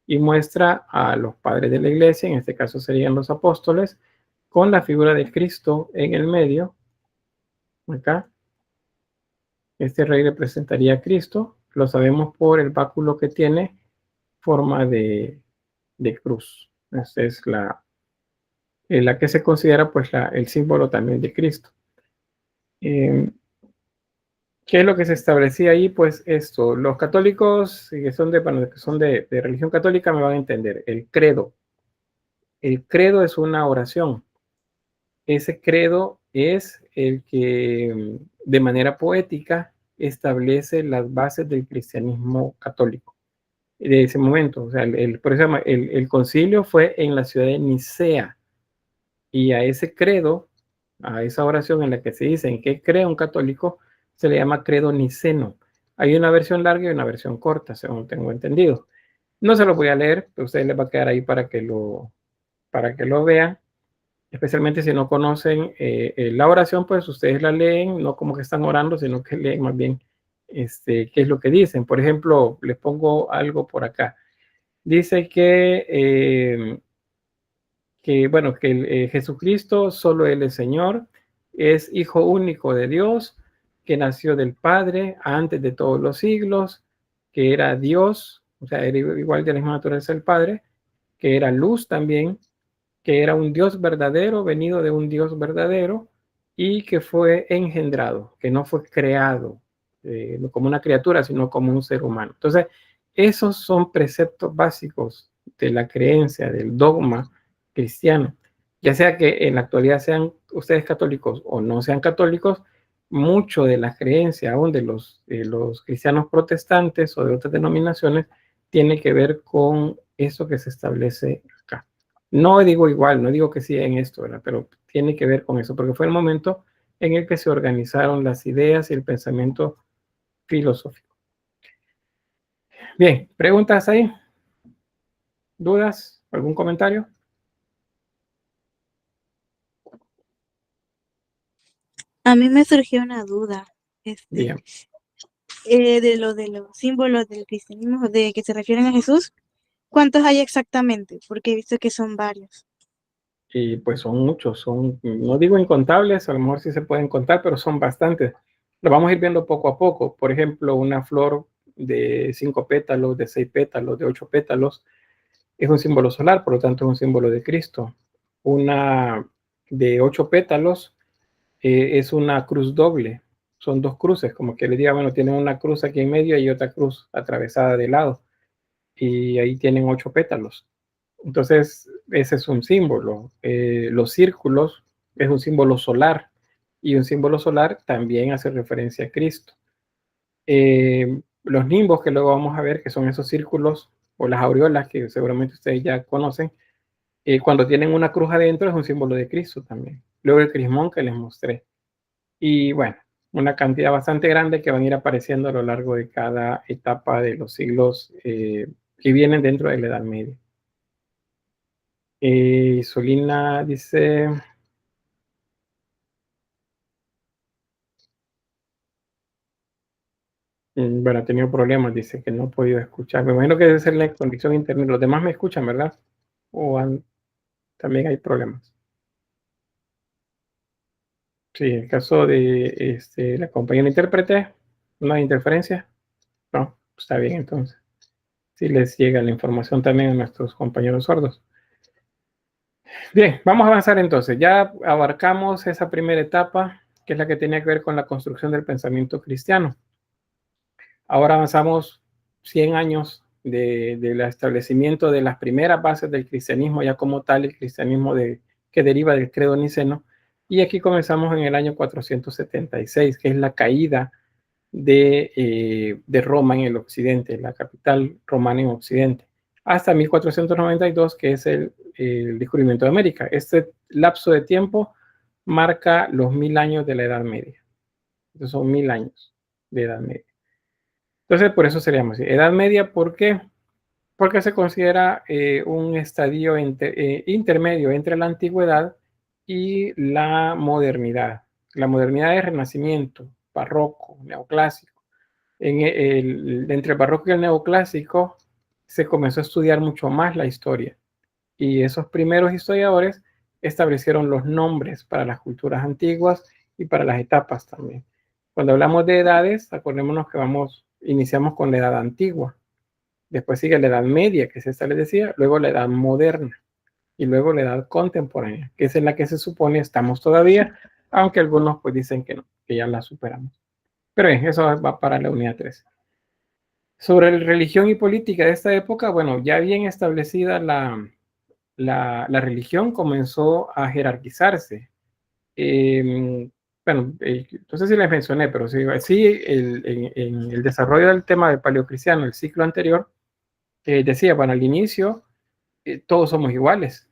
Speaker 1: y muestra a los padres de la iglesia, en este caso serían los apóstoles, con la figura de Cristo en el medio. Acá, este rey representaría a Cristo, lo sabemos por el báculo que tiene forma de cruz. Esta es la que se considera pues el símbolo también de Cristo. ¿Qué es lo que se establecía ahí? Pues esto, los católicos que son de religión católica me van a entender, el credo. El credo es una oración. Ese credo es el que de manera poética establece las bases del cristianismo católico de ese momento. O sea, por eso el concilio fue en la ciudad de Nicea, y a ese credo, a esa oración en la que se dice en qué cree un católico, se le llama credo niceno. Hay una versión larga y una versión corta, según tengo entendido. No se lo voy a leer, pero a ustedes les va a quedar ahí para que lo vean. Especialmente si no conocen la oración, pues ustedes la leen, no como que están orando, sino que leen más bien qué es lo que dicen. Por ejemplo, les pongo algo por acá. Dice que Jesucristo, solo Él es Señor, es Hijo único de Dios, que nació del Padre antes de todos los siglos, que era Dios, o sea, era igual de la misma naturaleza del Padre, que era luz también, que era un Dios verdadero, venido de un Dios verdadero, y que fue engendrado, que no fue creado como una criatura, sino como un ser humano. Entonces, esos son preceptos básicos de la creencia, del dogma cristiano. Ya sea que en la actualidad sean ustedes católicos o no sean católicos, mucho de la creencia aún de los cristianos protestantes o de otras denominaciones tiene que ver con eso que se establece acá. No digo igual, no digo que sí en esto, ¿verdad? Pero tiene que ver con eso, porque fue el momento en el que se organizaron las ideas y el pensamiento filosófico. Bien, ¿preguntas ahí? ¿Dudas? ¿Algún comentario?
Speaker 4: A mí me surgió una duda
Speaker 1: Bien.
Speaker 4: de los símbolos del cristianismo de que se refieren a Jesús. ¿Cuántos hay exactamente? Porque he visto que son varios.
Speaker 1: Y pues son muchos, no digo incontables, a lo mejor sí se pueden contar, pero son bastantes. Lo vamos a ir viendo poco a poco. Por ejemplo, una flor de 5 pétalos, de 6 pétalos, de 8 pétalos, es un símbolo solar, por lo tanto es un símbolo de Cristo. Una de 8 pétalos es una cruz doble, son 2 cruces, como que le diga, bueno, tiene una cruz aquí en medio y otra cruz atravesada de lado. y ahí tienen 8 pétalos. Entonces, ese es un símbolo. Los círculos es un símbolo solar, y un símbolo solar también hace referencia a Cristo. Los nimbos, que luego vamos a ver, que son esos círculos, o las aureolas, que seguramente ustedes ya conocen, cuando tienen una cruz adentro es un símbolo de Cristo también. Luego el crismón que les mostré. Y bueno, una cantidad bastante grande que van a ir apareciendo a lo largo de cada etapa de los siglos que vienen dentro de la Edad Media. Solina dice... Bueno, ha tenido problemas, dice que no ha podido escuchar. Me imagino que debe ser la conexión a internet. Los demás me escuchan, ¿verdad? O también hay problemas. Sí, el caso de la compañera intérprete, no hay interferencia. No, está bien entonces. Sí les llega la información también a nuestros compañeros sordos. Bien, vamos a avanzar entonces. Ya abarcamos esa primera etapa, que es la que tenía que ver con la construcción del pensamiento cristiano. Ahora avanzamos 100 años del establecimiento de las primeras bases del cristianismo, ya como tal, el cristianismo que deriva del credo niceno. Y aquí comenzamos en el año 476, que es la caída de Roma en el occidente, la capital romana en occidente, hasta 1492, que es el descubrimiento de América. Este lapso de tiempo marca los 1000 años de la Edad Media. Entonces son 1000 años de Edad Media. Entonces, por eso se llama así. Edad Media, ¿por qué? Porque se considera un estadio intermedio entre la antigüedad y la modernidad. La modernidad es Renacimiento, Barroco, Neoclásico. Entre el Barroco y el Neoclásico se comenzó a estudiar mucho más la historia. Y esos primeros historiadores establecieron los nombres para las culturas antiguas y para las etapas también. Cuando hablamos de edades, acordémonos que iniciamos con la edad antigua, después sigue la edad media, que es esta les decía, luego la edad moderna y luego la edad contemporánea, que es en la que se supone estamos todavía, aunque algunos pues dicen que no, que ya la superamos. Pero bien, eso va para la unidad 13. Sobre la religión y política de esta época, bueno, ya bien establecida la religión comenzó a jerarquizarse. Bueno, no sé si les mencioné, pero sí, en el desarrollo del tema del paleocristiano, el ciclo anterior, decía, bueno, al inicio todos somos iguales.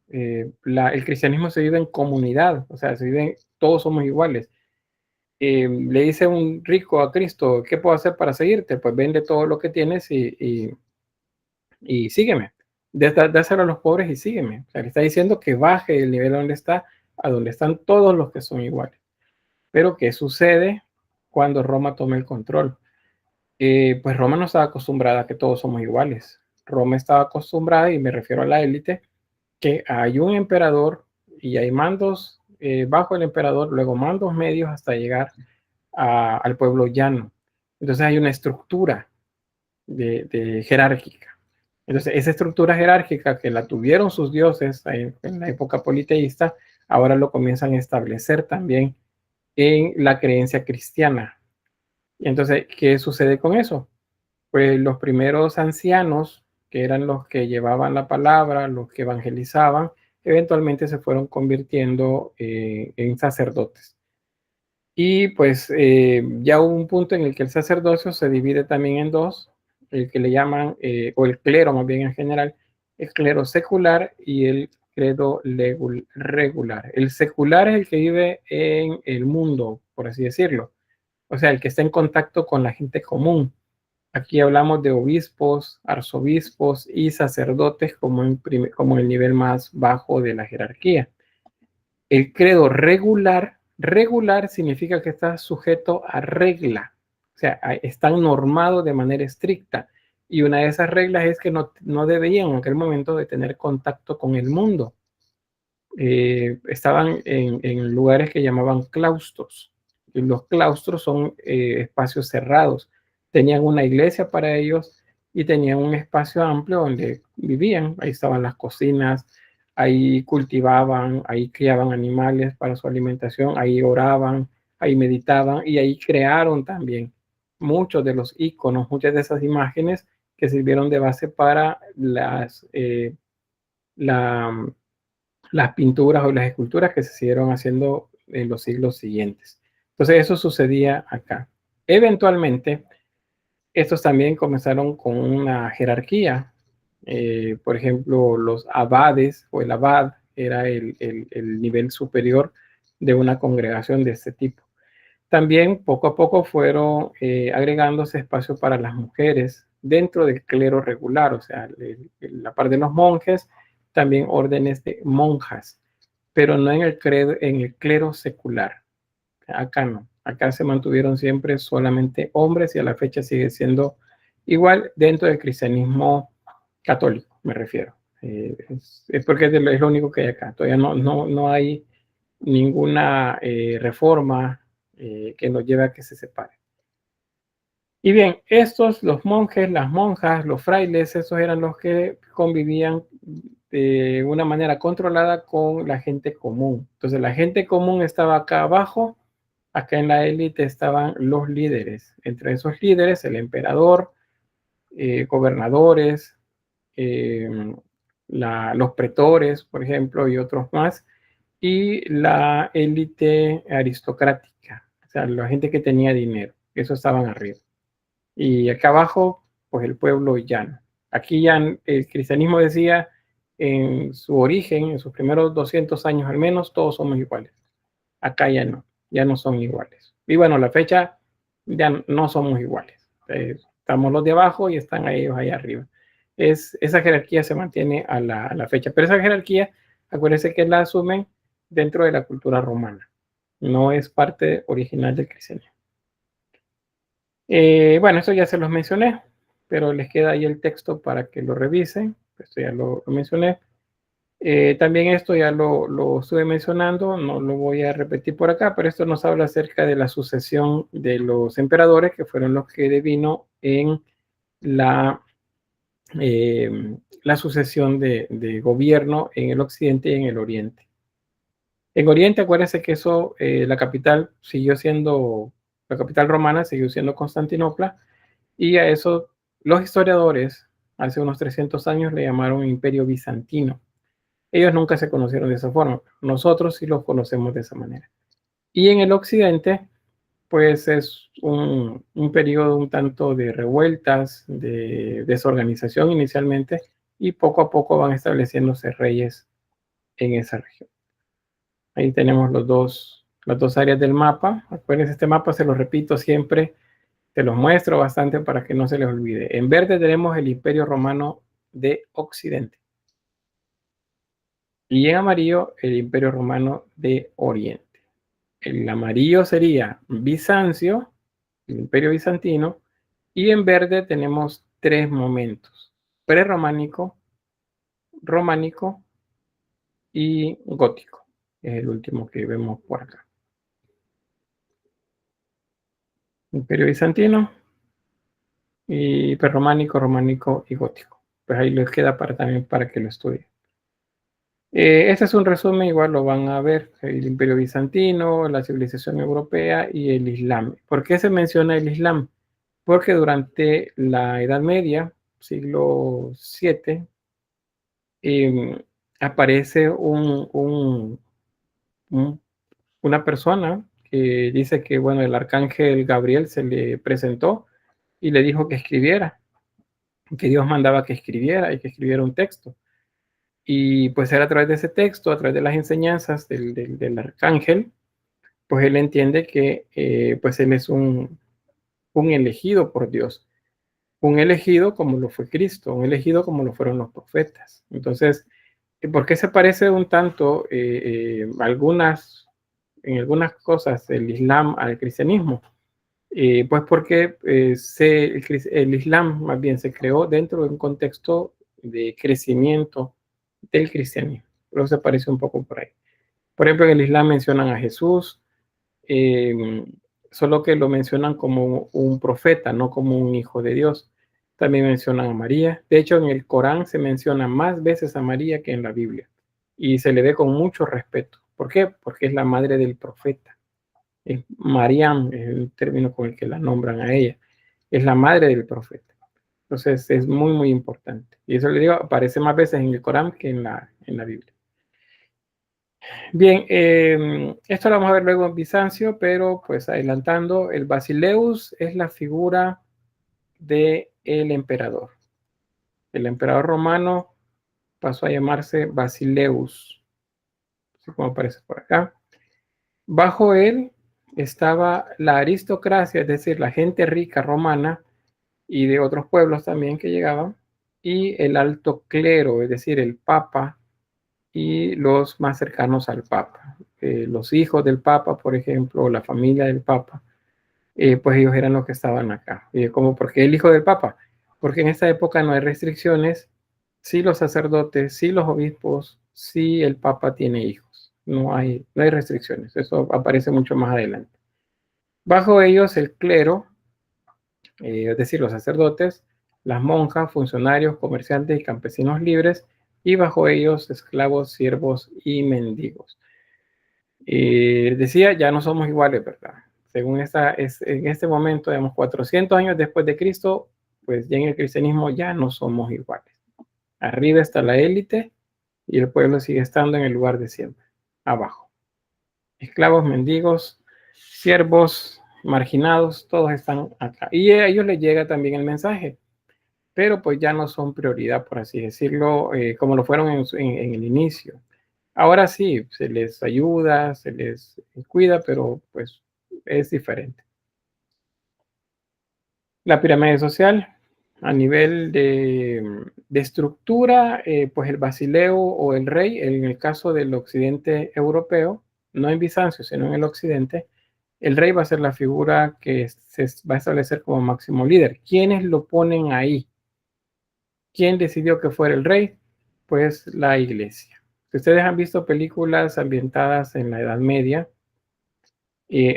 Speaker 1: El cristianismo se vive en comunidad, o sea, todos somos iguales. Le dice un rico a Cristo, ¿qué puedo hacer para seguirte? Pues vende todo lo que tienes y sígueme. Dáselo a los pobres y sígueme. O sea, le está diciendo que baje el nivel donde está, a donde están todos los que son iguales. Pero ¿qué sucede cuando Roma toma el control? Pues Roma no estaba acostumbrada a que todos somos iguales. Roma estaba acostumbrada, y me refiero a la élite, que hay un emperador y hay mandos bajo el emperador, luego mandos medios hasta llegar al pueblo llano. Entonces hay una estructura de jerárquica. Entonces esa estructura jerárquica que la tuvieron sus dioses en la época politeísta, ahora lo comienzan a establecer también en la creencia cristiana. Y entonces, ¿qué sucede con eso? Pues los primeros ancianos, que eran los que llevaban la palabra, los que evangelizaban, eventualmente se fueron convirtiendo en sacerdotes. Y pues ya hubo un punto en el que el sacerdocio se divide también en dos, el que le llaman, o el clero más bien en general, el clero secular y el clero regular. El secular es el que vive en el mundo, por así decirlo. O sea, el que está en contacto con la gente común. Aquí hablamos de obispos, arzobispos y sacerdotes como en el nivel más bajo de la jerarquía. El credo regular significa que está sujeto a regla, o sea, están normados de manera estricta. Y una de esas reglas es que no deberían en aquel momento de tener contacto con el mundo. Estaban en lugares que llamaban claustros. Y los claustros son espacios cerrados. Tenían una iglesia para ellos y tenían un espacio amplio donde vivían. Ahí estaban las cocinas, ahí cultivaban, ahí criaban animales para su alimentación, ahí oraban, ahí meditaban y ahí crearon también muchos de los iconos, muchas de esas imágenes que sirvieron de base para las pinturas o las esculturas que se siguieron haciendo en los siglos siguientes. Entonces eso sucedía acá. Eventualmente, estos también comenzaron con una jerarquía. Por ejemplo, los abades o el abad era el nivel superior de una congregación de este tipo. También poco a poco fueron agregándose espacio para las mujeres dentro del clero regular, o sea, la parte de los monjes, también órdenes de monjas, pero no en el clero secular. Acá no, acá se mantuvieron siempre solamente hombres y a la fecha sigue siendo igual dentro del cristianismo católico, me refiero. Es porque es lo único que hay acá, todavía no hay ninguna reforma que nos lleve a que se separe. Y bien, estos, los monjes, las monjas, los frailes, esos eran los que convivían de una manera controlada con la gente común. Entonces la gente común estaba acá abajo, acá en la élite estaban los líderes. Entre esos líderes, el emperador, gobernadores, los pretores, por ejemplo, y otros más, y la élite aristocrática, o sea, la gente que tenía dinero, esos estaban arriba. Y acá abajo, pues el pueblo llano. Aquí ya el cristianismo decía en su origen, en sus primeros 200 años al menos, todos somos iguales. Acá ya no son iguales. Y bueno, la fecha ya no somos iguales. Estamos los de abajo y están ellos ahí arriba. Esa jerarquía se mantiene a la fecha, pero esa jerarquía, acuérdense que la asumen dentro de la cultura romana. No es parte original del cristianismo. Bueno, esto ya se los mencioné, pero les queda ahí el texto para que lo revisen. Esto ya lo mencioné. También esto ya lo estuve mencionando, no lo voy a repetir por acá, pero esto nos habla acerca de la sucesión de los emperadores, que fueron los que devino en la sucesión de gobierno en el occidente y en el oriente. En Oriente, acuérdense que eso, la capital romana siguió siendo Constantinopla, y a eso los historiadores hace unos 300 años le llamaron Imperio Bizantino. Ellos nunca se conocieron de esa forma, nosotros sí los conocemos de esa manera. Y en el occidente, pues es un periodo un tanto de revueltas, de desorganización inicialmente, y poco a poco van estableciéndose reyes en esa región. Ahí tenemos las dos áreas del mapa. Acuérdense, este mapa se lo repito siempre, te los muestro bastante para que no se les olvide. En verde tenemos el Imperio Romano de Occidente. Y en amarillo, el Imperio Romano de Oriente. El amarillo sería Bizancio, el Imperio Bizantino. Y en verde tenemos 3 momentos: prerrománico, románico y gótico. Es el último que vemos por acá. Imperio Bizantino, y prerrománico, románico y gótico. Pues ahí les queda también para que lo estudien. Este es un resumen, igual lo van a ver: el Imperio Bizantino, la civilización europea y el Islam. ¿Por qué se menciona el Islam? Porque durante la Edad Media, siglo VII, aparece una persona que dice que, bueno, el arcángel Gabriel se le presentó y le dijo que escribiera, que Dios mandaba que escribiera y que escribiera un texto. Y pues era a través de ese texto, a través de las enseñanzas del arcángel, pues él entiende que pues él es un elegido por Dios, un elegido como lo fue Cristo, un elegido como lo fueron los profetas. Entonces, ¿por qué se parece un tanto en algunas cosas el Islam al cristianismo? Pues porque el Islam más bien se creó dentro de un contexto de crecimiento del cristianismo. Pero se parece un poco por ahí. Por ejemplo, en el Islam mencionan a Jesús, solo que lo mencionan como un profeta, no como un hijo de Dios. También mencionan a María. De hecho, en el Corán se menciona más veces a María que en la Biblia. Y se le ve con mucho respeto. ¿Por qué? Porque es la madre del profeta. Mariam es el término con el que la nombran a ella. Es la madre del profeta. Entonces es muy, muy importante. Y eso le digo, aparece más veces en el Corán que en la Biblia. Bien, esto lo vamos a ver luego en Bizancio, pero pues adelantando, el Basileus es la figura del emperador. El emperador romano pasó a llamarse Basileus, así como aparece por acá. Bajo él estaba la aristocracia, es decir, la gente rica romana y de otros pueblos también que llegaban, y el alto clero, es decir, el papa y los más cercanos al papa. Los hijos del papa, por ejemplo, o la familia del papa, pues ellos eran los que estaban acá. ¿Cómo? ¿Por qué el hijo del papa? Porque en esta época no hay restricciones. Sí los sacerdotes, sí los obispos, sí el papa tiene hijos. No hay restricciones. Eso aparece mucho más adelante. Bajo ellos el clero, es decir, los sacerdotes, las monjas, funcionarios, comerciantes y campesinos libres, y bajo ellos esclavos, siervos y mendigos. Decía, ya no somos iguales, ¿verdad? Según en este momento, digamos, 400 años después de Cristo, pues ya en el cristianismo ya no somos iguales. Arriba está la élite y el pueblo sigue estando en el lugar de siempre, abajo. Esclavos, mendigos, siervos, marginados, todos están acá. Y a ellos les llega también el mensaje, pero pues ya no son prioridad, por así decirlo, como lo fueron en el inicio. Ahora sí, se les ayuda, se les cuida, pero pues es diferente. La pirámide social, a nivel de estructura, pues el basileo o el rey, en el caso del occidente europeo, no en Bizancio, sino en el occidente, el rey va a ser la figura que se va a establecer como máximo líder. ¿Quiénes lo ponen ahí? ¿Quién decidió que fuera el rey? Pues la iglesia. Si ustedes han visto películas ambientadas en la Edad Media,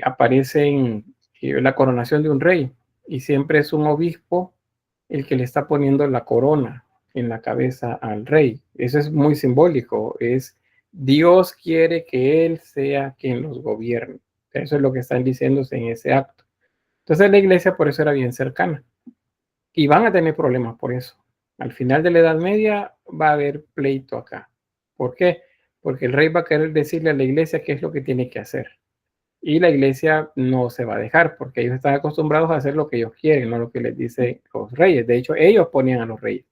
Speaker 1: aparece la coronación de un rey y siempre es un obispo el que le está poniendo la corona en la cabeza al rey. Eso es muy simbólico, es Dios quiere que él sea quien los gobierne. Eso es lo que están diciéndose en ese acto. Entonces la iglesia por eso era bien cercana y van a tener problemas por eso. Al final de la Edad Media va a haber pleito acá. ¿Por qué? Porque el rey va a querer decirle a la iglesia qué es lo que tiene que hacer. Y la iglesia no se va a dejar porque ellos están acostumbrados a hacer lo que ellos quieren, no lo que les dicen los reyes. De hecho, ellos ponían a los reyes.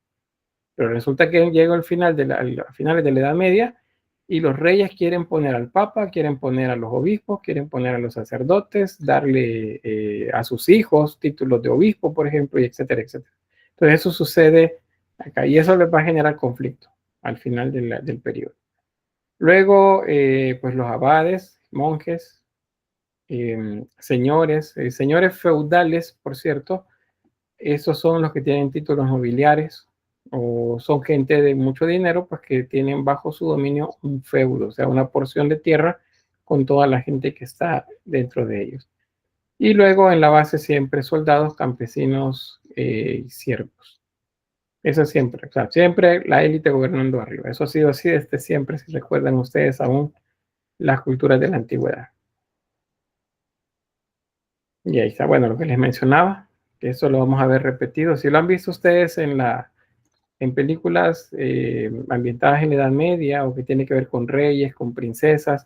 Speaker 1: Pero resulta que llega al final a finales de la Edad Media y los reyes quieren poner al papa, quieren poner a los obispos, quieren poner a los sacerdotes, darle a sus hijos títulos de obispo, por ejemplo, y etcétera, etcétera. Entonces eso sucede acá y eso les va a generar conflicto al final del periodo. Luego, pues los abades, monjes, señores feudales, por cierto, esos son los que tienen títulos nobiliares o son gente de mucho dinero, pues que tienen bajo su dominio un feudo, o sea, una porción de tierra con toda la gente que está dentro de ellos. Y luego en la base siempre soldados, campesinos y siervos. Eso siempre, o sea, siempre la élite gobernando arriba. Eso ha sido así desde siempre, si recuerdan ustedes aún las culturas de la antigüedad. Y ahí está, bueno, lo que les mencionaba, que eso lo vamos a ver repetido. Si lo han visto ustedes en películas ambientadas en la Edad Media o que tiene que ver con reyes, con princesas,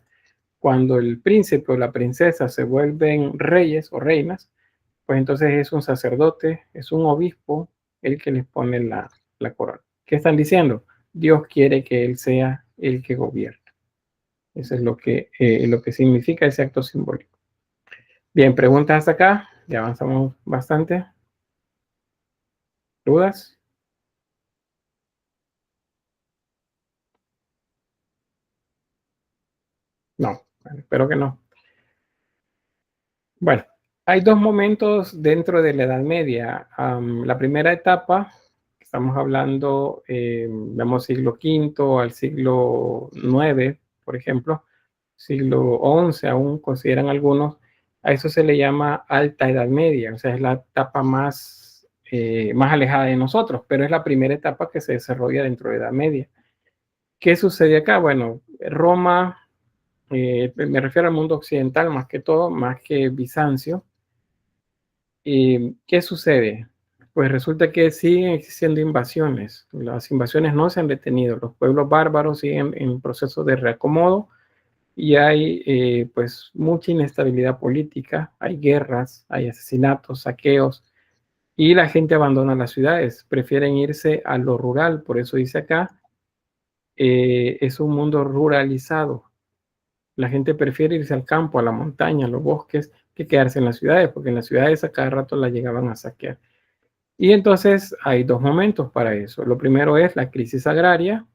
Speaker 1: cuando el príncipe o la princesa se vuelven reyes o reinas, pues entonces es un sacerdote, es un obispo el que les pone la corona. ¿Qué están diciendo? Dios quiere que él sea el que gobierne. Eso es lo que significa ese acto simbólico. Bien, preguntas hasta acá. Ya avanzamos bastante. ¿Dudas? No, espero que no. Bueno, hay dos momentos dentro de la Edad Media. La primera etapa, estamos hablando, digamos, siglo V al siglo IX, por ejemplo, siglo XI aún consideran algunos, a eso se le llama Alta Edad Media, o sea, es la etapa más alejada de nosotros, pero es la primera etapa que se desarrolla dentro de la Edad Media. ¿Qué sucede acá? Bueno, Roma, me refiero al mundo occidental más que todo, más que Bizancio. ¿Qué sucede? pues resulta que siguen existiendo invasiones. Las invasiones no se han detenido. Los pueblos bárbaros siguen en proceso de reacomodo y hay pues mucha inestabilidad política, hay guerras, hay asesinatos, saqueos y la gente abandona las ciudades, prefieren irse a lo rural. Por eso dice acá, es un mundo ruralizado. La gente prefiere irse al campo, a la montaña, a los bosques, que quedarse en las ciudades, porque en las ciudades a cada rato la llegaban a saquear. Y entonces hay dos momentos para eso. Lo primero es la crisis agraria.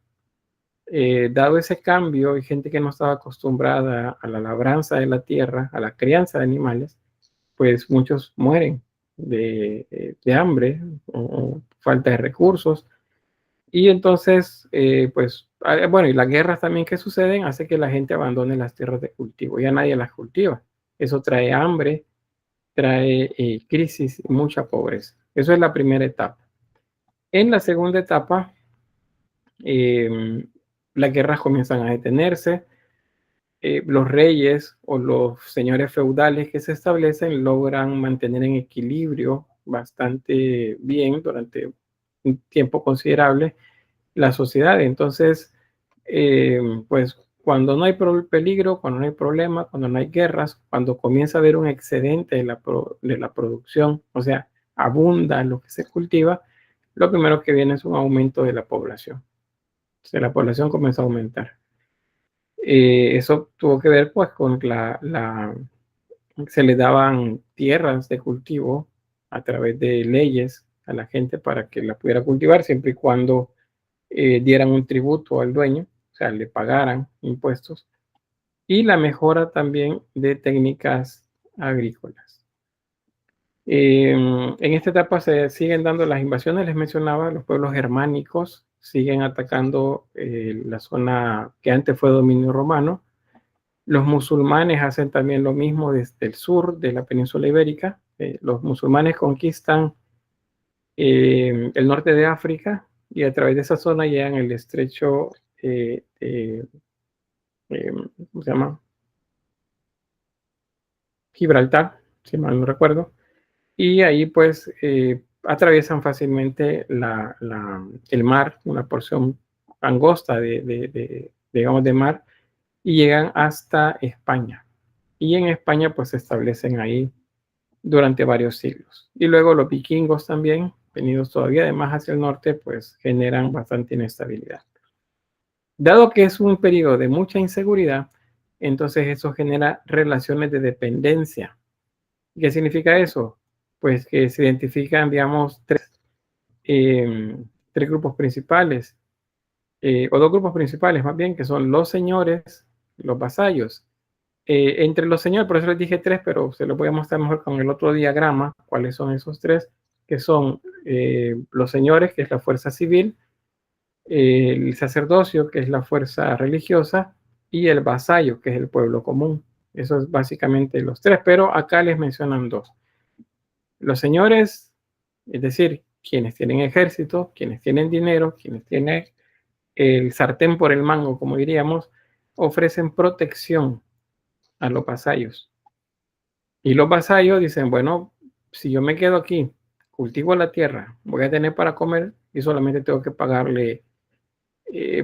Speaker 1: Dado ese cambio, hay gente que no estaba acostumbrada a la labranza de la tierra, a la crianza de animales, pues muchos mueren de hambre o falta de recursos. Y entonces, pues, bueno, y las guerras también que suceden hace que la gente abandone las tierras de cultivo. Ya nadie las cultiva. Eso trae hambre, trae crisis y mucha pobreza. Eso es la primera etapa. En la segunda etapa, las guerras comienzan a detenerse. Los reyes o los señores feudales que se establecen logran mantener en equilibrio bastante bien durante un tiempo considerable la sociedad. Entonces, pues cuando no hay peligro, cuando no hay problema, cuando no hay guerras, cuando comienza a haber un excedente de la producción, o sea, abunda lo que se cultiva, lo primero que viene es un aumento de la población. O sea, la población comienza a aumentar. Eso tuvo que ver pues con se le daban tierras de cultivo a través de leyes a la gente para que la pudiera cultivar siempre y cuando dieran un tributo al dueño, o sea, le pagaran impuestos, y la mejora también de técnicas agrícolas. En esta etapa se siguen dando las invasiones, les mencionaba, los pueblos germánicos siguen atacando la zona que antes fue dominio romano. Los musulmanes hacen también lo mismo desde el sur de la península ibérica. Los musulmanes conquistan el norte de África y a través de esa zona llegan el estrecho, ¿cómo se llama? Gibraltar, si mal no recuerdo. Y ahí pues atraviesan fácilmente el mar, una porción angosta digamos, de mar, y llegan hasta España. Y en España pues se establecen ahí durante varios siglos. Y luego los vikingos también, venidos todavía de más hacia el norte, pues generan bastante inestabilidad. Dado que es un periodo de mucha inseguridad, entonces eso genera relaciones de dependencia. ¿Qué significa eso? Pues que se identifican, digamos, tres grupos principales, o dos grupos principales más bien, que son los señores, los vasallos. Entre los señores, por eso les dije tres, pero se los voy a mostrar mejor con el otro diagrama, cuáles son esos tres, que son los señores, que es la fuerza civil, el sacerdocio, que es la fuerza religiosa, y el vasallo, que es el pueblo común. Eso es básicamente los tres, pero acá les mencionan dos. Los señores, es decir, quienes tienen ejército, quienes tienen dinero, quienes tienen el sartén por el mango, como diríamos, ofrecen protección a los vasallos. Y los vasallos dicen, bueno, si yo me quedo aquí, cultivo la tierra, voy a tener para comer y solamente tengo que pagarle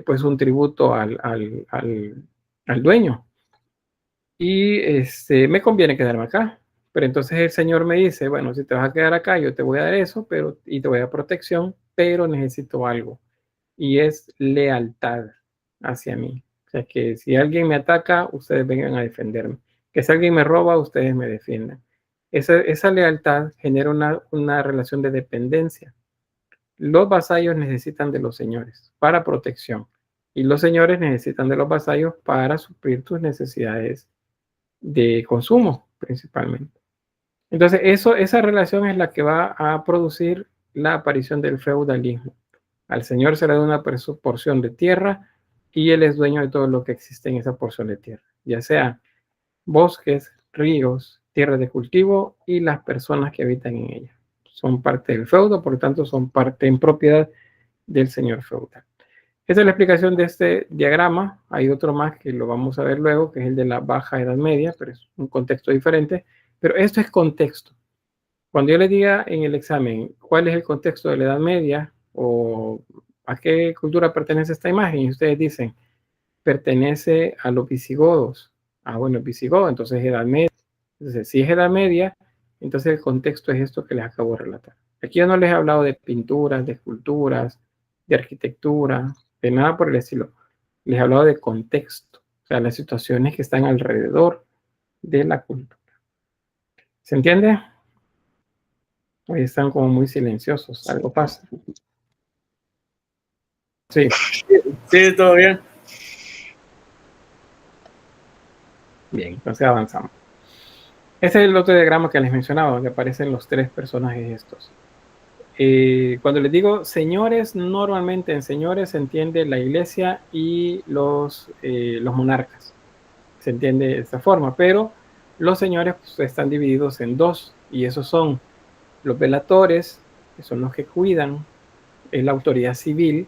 Speaker 1: pues un tributo al dueño. Y me conviene quedarme acá. Pero entonces el Señor me dice, bueno, si te vas a quedar acá, yo te voy a dar eso, y te voy a dar protección, pero necesito algo. Y es lealtad hacia mí. O sea, que si alguien me ataca, ustedes vengan a defenderme. Que si alguien me roba, ustedes me defiendan. Esa lealtad genera una relación de dependencia. Los vasallos necesitan de los señores para protección. Y los señores necesitan de los vasallos para suplir tus necesidades de consumo, principalmente. Entonces, esa relación es la que va a producir la aparición del feudalismo. Al señor se le da una porción de tierra y él es dueño de todo lo que existe en esa porción de tierra, ya sea bosques, ríos, tierras de cultivo y las personas que habitan en ella. Son parte del feudo, por lo tanto, son parte en propiedad del señor feudal. Esa es la explicación de este diagrama. Hay otro más que lo vamos a ver luego, que es el de la Baja Edad Media, pero es un contexto diferente. Pero esto es contexto. Cuando yo les diga en el examen cuál es el contexto de la Edad Media o a qué cultura pertenece esta imagen, y ustedes dicen, pertenece a los visigodos. Bueno, visigodo, entonces Edad Media. Entonces, si es Edad Media, entonces el contexto es esto que les acabo de relatar. Aquí yo no les he hablado de pinturas, de esculturas, de arquitectura, de nada por el estilo. Les he hablado de contexto, o sea, las situaciones que están alrededor de la cultura. ¿Se entiende? Hoy están como muy silenciosos, algo pasa. Sí.
Speaker 3: Sí, todo bien.
Speaker 1: Bien, entonces avanzamos. Ese es el otro diagrama que les mencionaba, donde aparecen los tres personajes estos. Cuando les digo señores, normalmente en señores se entiende la iglesia y los monarcas. Se entiende de esta forma, pero los señores pues, están divididos en dos, y esos son los velatores, que son los que cuidan, es la autoridad civil,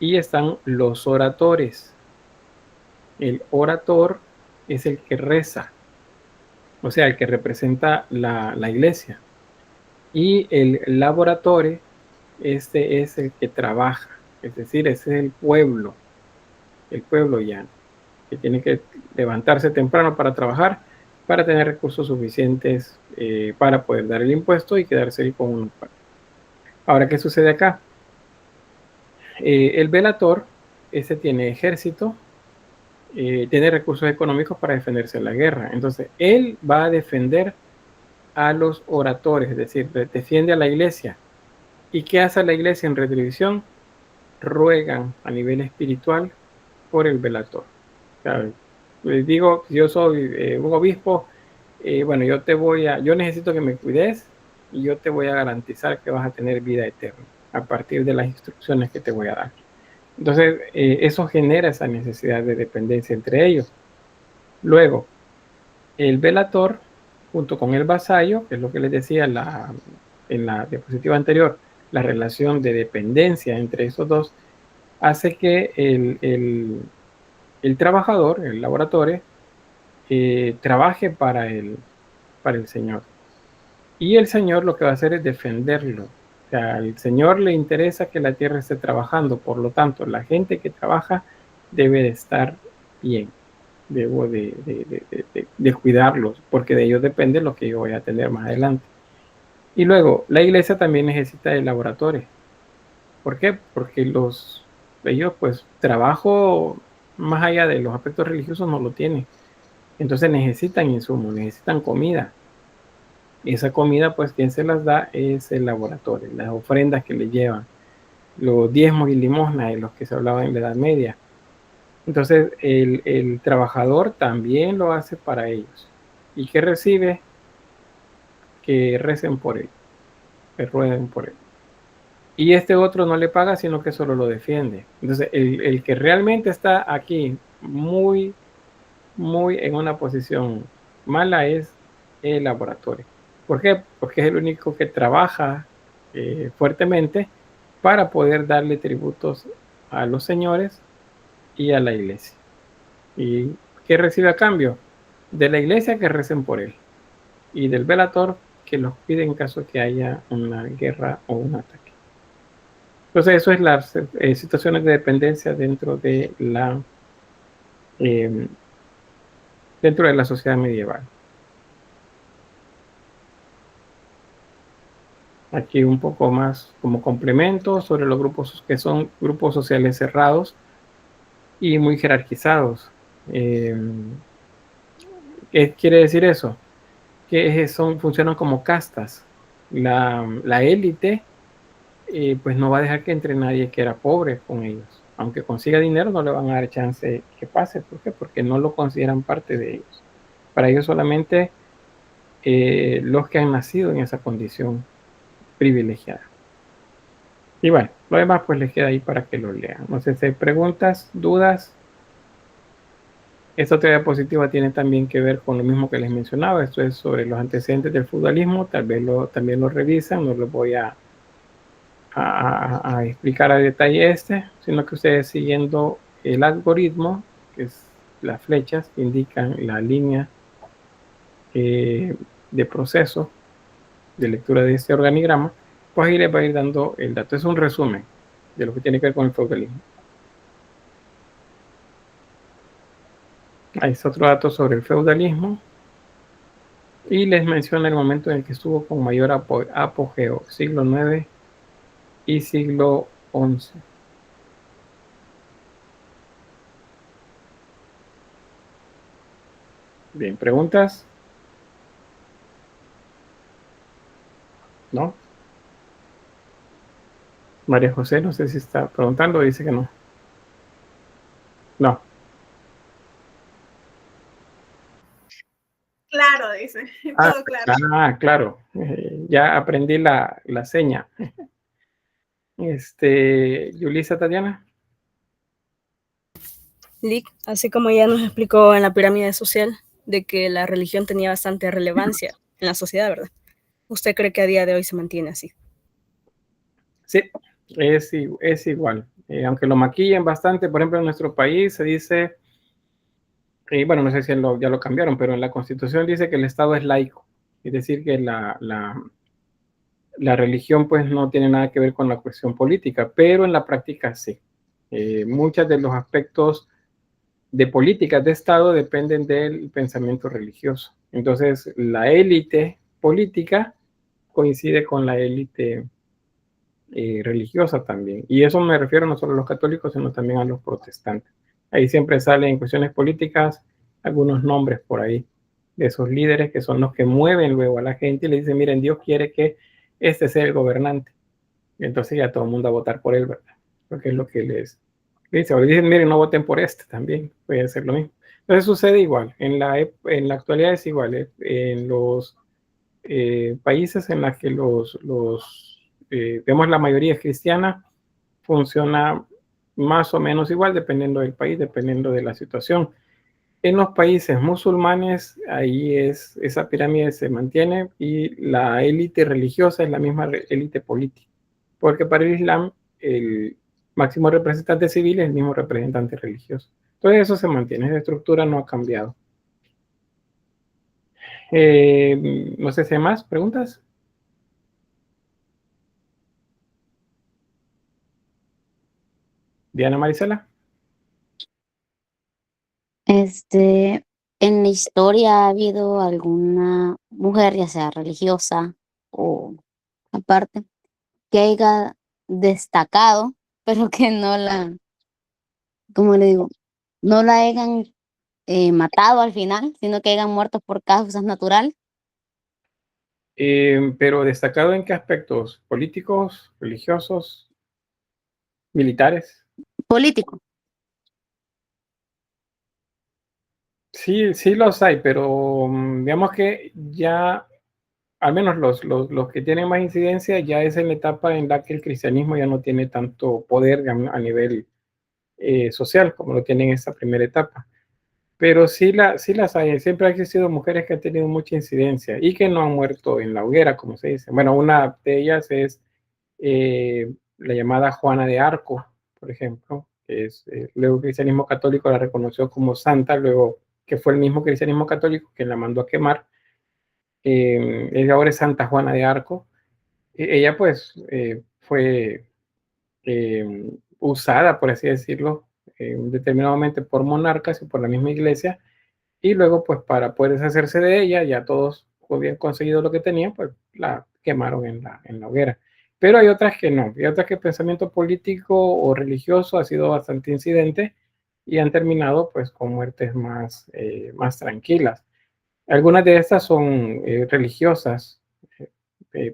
Speaker 1: y están los oradores. El orator es el que reza, o sea, el que representa la iglesia. Y el laboratore, este es el que trabaja, es decir, ese es el pueblo llano, que tiene que levantarse temprano para trabajar, para tener recursos suficientes para poder dar el impuesto y quedarse ahí con uno. Ahora, ¿qué sucede acá? El velator, ese tiene ejército, tiene recursos económicos para defenderse en la guerra. Entonces, él va a defender a los oradores, es decir, defiende a la iglesia. ¿Y qué hace la iglesia en retribución? Ruegan a nivel espiritual por el velator. O sea, les digo, yo soy un obispo, bueno, yo necesito que me cuides y yo te voy a garantizar que vas a tener vida eterna a partir de las instrucciones que te voy a dar. Entonces, eso genera esa necesidad de dependencia entre ellos. Luego, el velator, junto con el vasallo, que es lo que les decía en la diapositiva anterior, la relación de dependencia entre esos dos, hace que el trabajador, el laboratorio, trabaje para el Señor. Y el Señor lo que va a hacer es defenderlo. O sea, al Señor le interesa que la tierra esté trabajando, por lo tanto, la gente que trabaja debe de estar bien. Debo de cuidarlos, porque de ellos depende lo que yo voy a tener más adelante. Y luego, la iglesia también necesita de laboratorios. ¿Por qué? Porque ellos, pues, trabajo más allá de los aspectos religiosos no lo tienen. Entonces necesitan insumos, necesitan comida. Y esa comida, pues, quien se las da es el laboratorio, las ofrendas que le llevan, los diezmos y limosnas de los que se hablaba en la Edad Media. Entonces, el trabajador también lo hace para ellos. ¿Y qué recibe? Que recen por él, que rueguen por él. Y este otro no le paga, sino que solo lo defiende. Entonces, el que realmente está aquí muy en una posición mala es el laboratorio. ¿Por qué? Porque es el único que trabaja fuertemente para poder darle tributos a los señores y a la iglesia. ¿Y qué recibe a cambio? De la iglesia que recen por él y del velator que los pide en caso de que haya una guerra o un ataque. Entonces eso es las situaciones de dependencia dentro de la sociedad medieval. Aquí un poco más como complemento sobre los grupos que son grupos sociales cerrados y muy jerarquizados. ¿Qué quiere decir eso? Que funcionan como castas. La élite pues no va a dejar que entre nadie que era pobre con ellos. Aunque consiga dinero, no le van a dar chance que pase. ¿Por qué? Porque no lo consideran parte de ellos. Para ellos solamente los que han nacido en esa condición privilegiada. Y bueno, lo demás pues les queda ahí para que lo lean. No sé si hay preguntas, dudas. Esta otra diapositiva tiene también que ver con lo mismo que les mencionaba. Esto es sobre los antecedentes del feudalismo. Tal vez también lo revisan. No les voy a explicar a detalle sino que ustedes siguiendo el algoritmo, que es las flechas que indican la línea de proceso, de lectura de este organigrama, pues ahí les va a ir dando el dato. Es un resumen de lo que tiene que ver con el feudalismo. Ahí está otro dato sobre el feudalismo. Y les menciona el momento en el que estuvo con mayor apogeo, siglo IX y siglo XI. Bien, ¿preguntas? ¿No? María José, no sé si está preguntando o dice que no. No.
Speaker 5: Claro, dice.
Speaker 1: Ah,
Speaker 5: Todo claro.
Speaker 1: claro. Ya aprendí la seña. Yulisa, Tatiana.
Speaker 6: Lick, así como ya nos explicó en la pirámide social, de que la religión tenía bastante relevancia en la sociedad, ¿verdad? ¿Usted cree que a día de hoy se mantiene así?
Speaker 1: Sí, es igual. Aunque lo maquillen bastante, por ejemplo, en nuestro país se dice, bueno, no sé si ya lo cambiaron, pero en la Constitución dice que el Estado es laico. Es decir, que la religión pues no tiene nada que ver con la cuestión política, pero en la práctica sí. Muchos de los aspectos de políticas de Estado dependen del pensamiento religioso. Entonces, la élite política coincide con la élite religiosa también. Y eso me refiero no solo a los católicos, sino también a los protestantes. Ahí siempre salen en cuestiones políticas algunos nombres por ahí de esos líderes que son los que mueven luego a la gente y le dicen, miren, Dios quiere que este sea el gobernante. Y entonces ya todo el mundo a votar por él, ¿verdad? Porque es lo que les dice. O le dicen, miren, no voten por este también, puede ser lo mismo. Entonces sucede igual. En la actualidad es igual. En los países en los que vemos la mayoría es cristiana, funciona más o menos igual, dependiendo del país, dependiendo de la situación. En los países musulmanes, ahí esa pirámide se mantiene y la élite religiosa es la misma élite política, porque para el Islam el máximo representante civil es el mismo representante religioso. Entonces eso se mantiene, esa estructura no ha cambiado. No sé si hay más preguntas. Diana Marisela.
Speaker 7: En la historia ha habido alguna mujer, ya sea religiosa o aparte, que haya destacado, pero que no la, ¿cómo le digo? No la hayan matado al final, sino que hayan muerto por causas naturales.
Speaker 1: Pero destacado en qué aspectos, políticos, religiosos, militares.
Speaker 7: Político.
Speaker 1: Sí, sí los hay, pero digamos que ya, al menos los que tienen más incidencia, ya es en la etapa en la que el cristianismo ya no tiene tanto poder a nivel social como lo tiene en esta primera etapa. Pero sí las hay, siempre ha existido mujeres que han tenido mucha incidencia y que no han muerto en la hoguera, como se dice. Bueno, una de ellas es la llamada Juana de Arco, por ejemplo, que es, luego el cristianismo católico la reconoció como santa, luego que fue el mismo cristianismo católico que la mandó a quemar. Ella ahora es Santa Juana de Arco. Ella pues fue usada, por así decirlo, determinadamente por monarcas y por la misma iglesia, y luego pues para poder deshacerse de ella, ya todos habían conseguido lo que tenían, pues la quemaron en la hoguera. Pero hay otras que no, hay otras que el pensamiento político o religioso ha sido bastante incidente y han terminado pues con muertes más tranquilas. Algunas de estas son religiosas,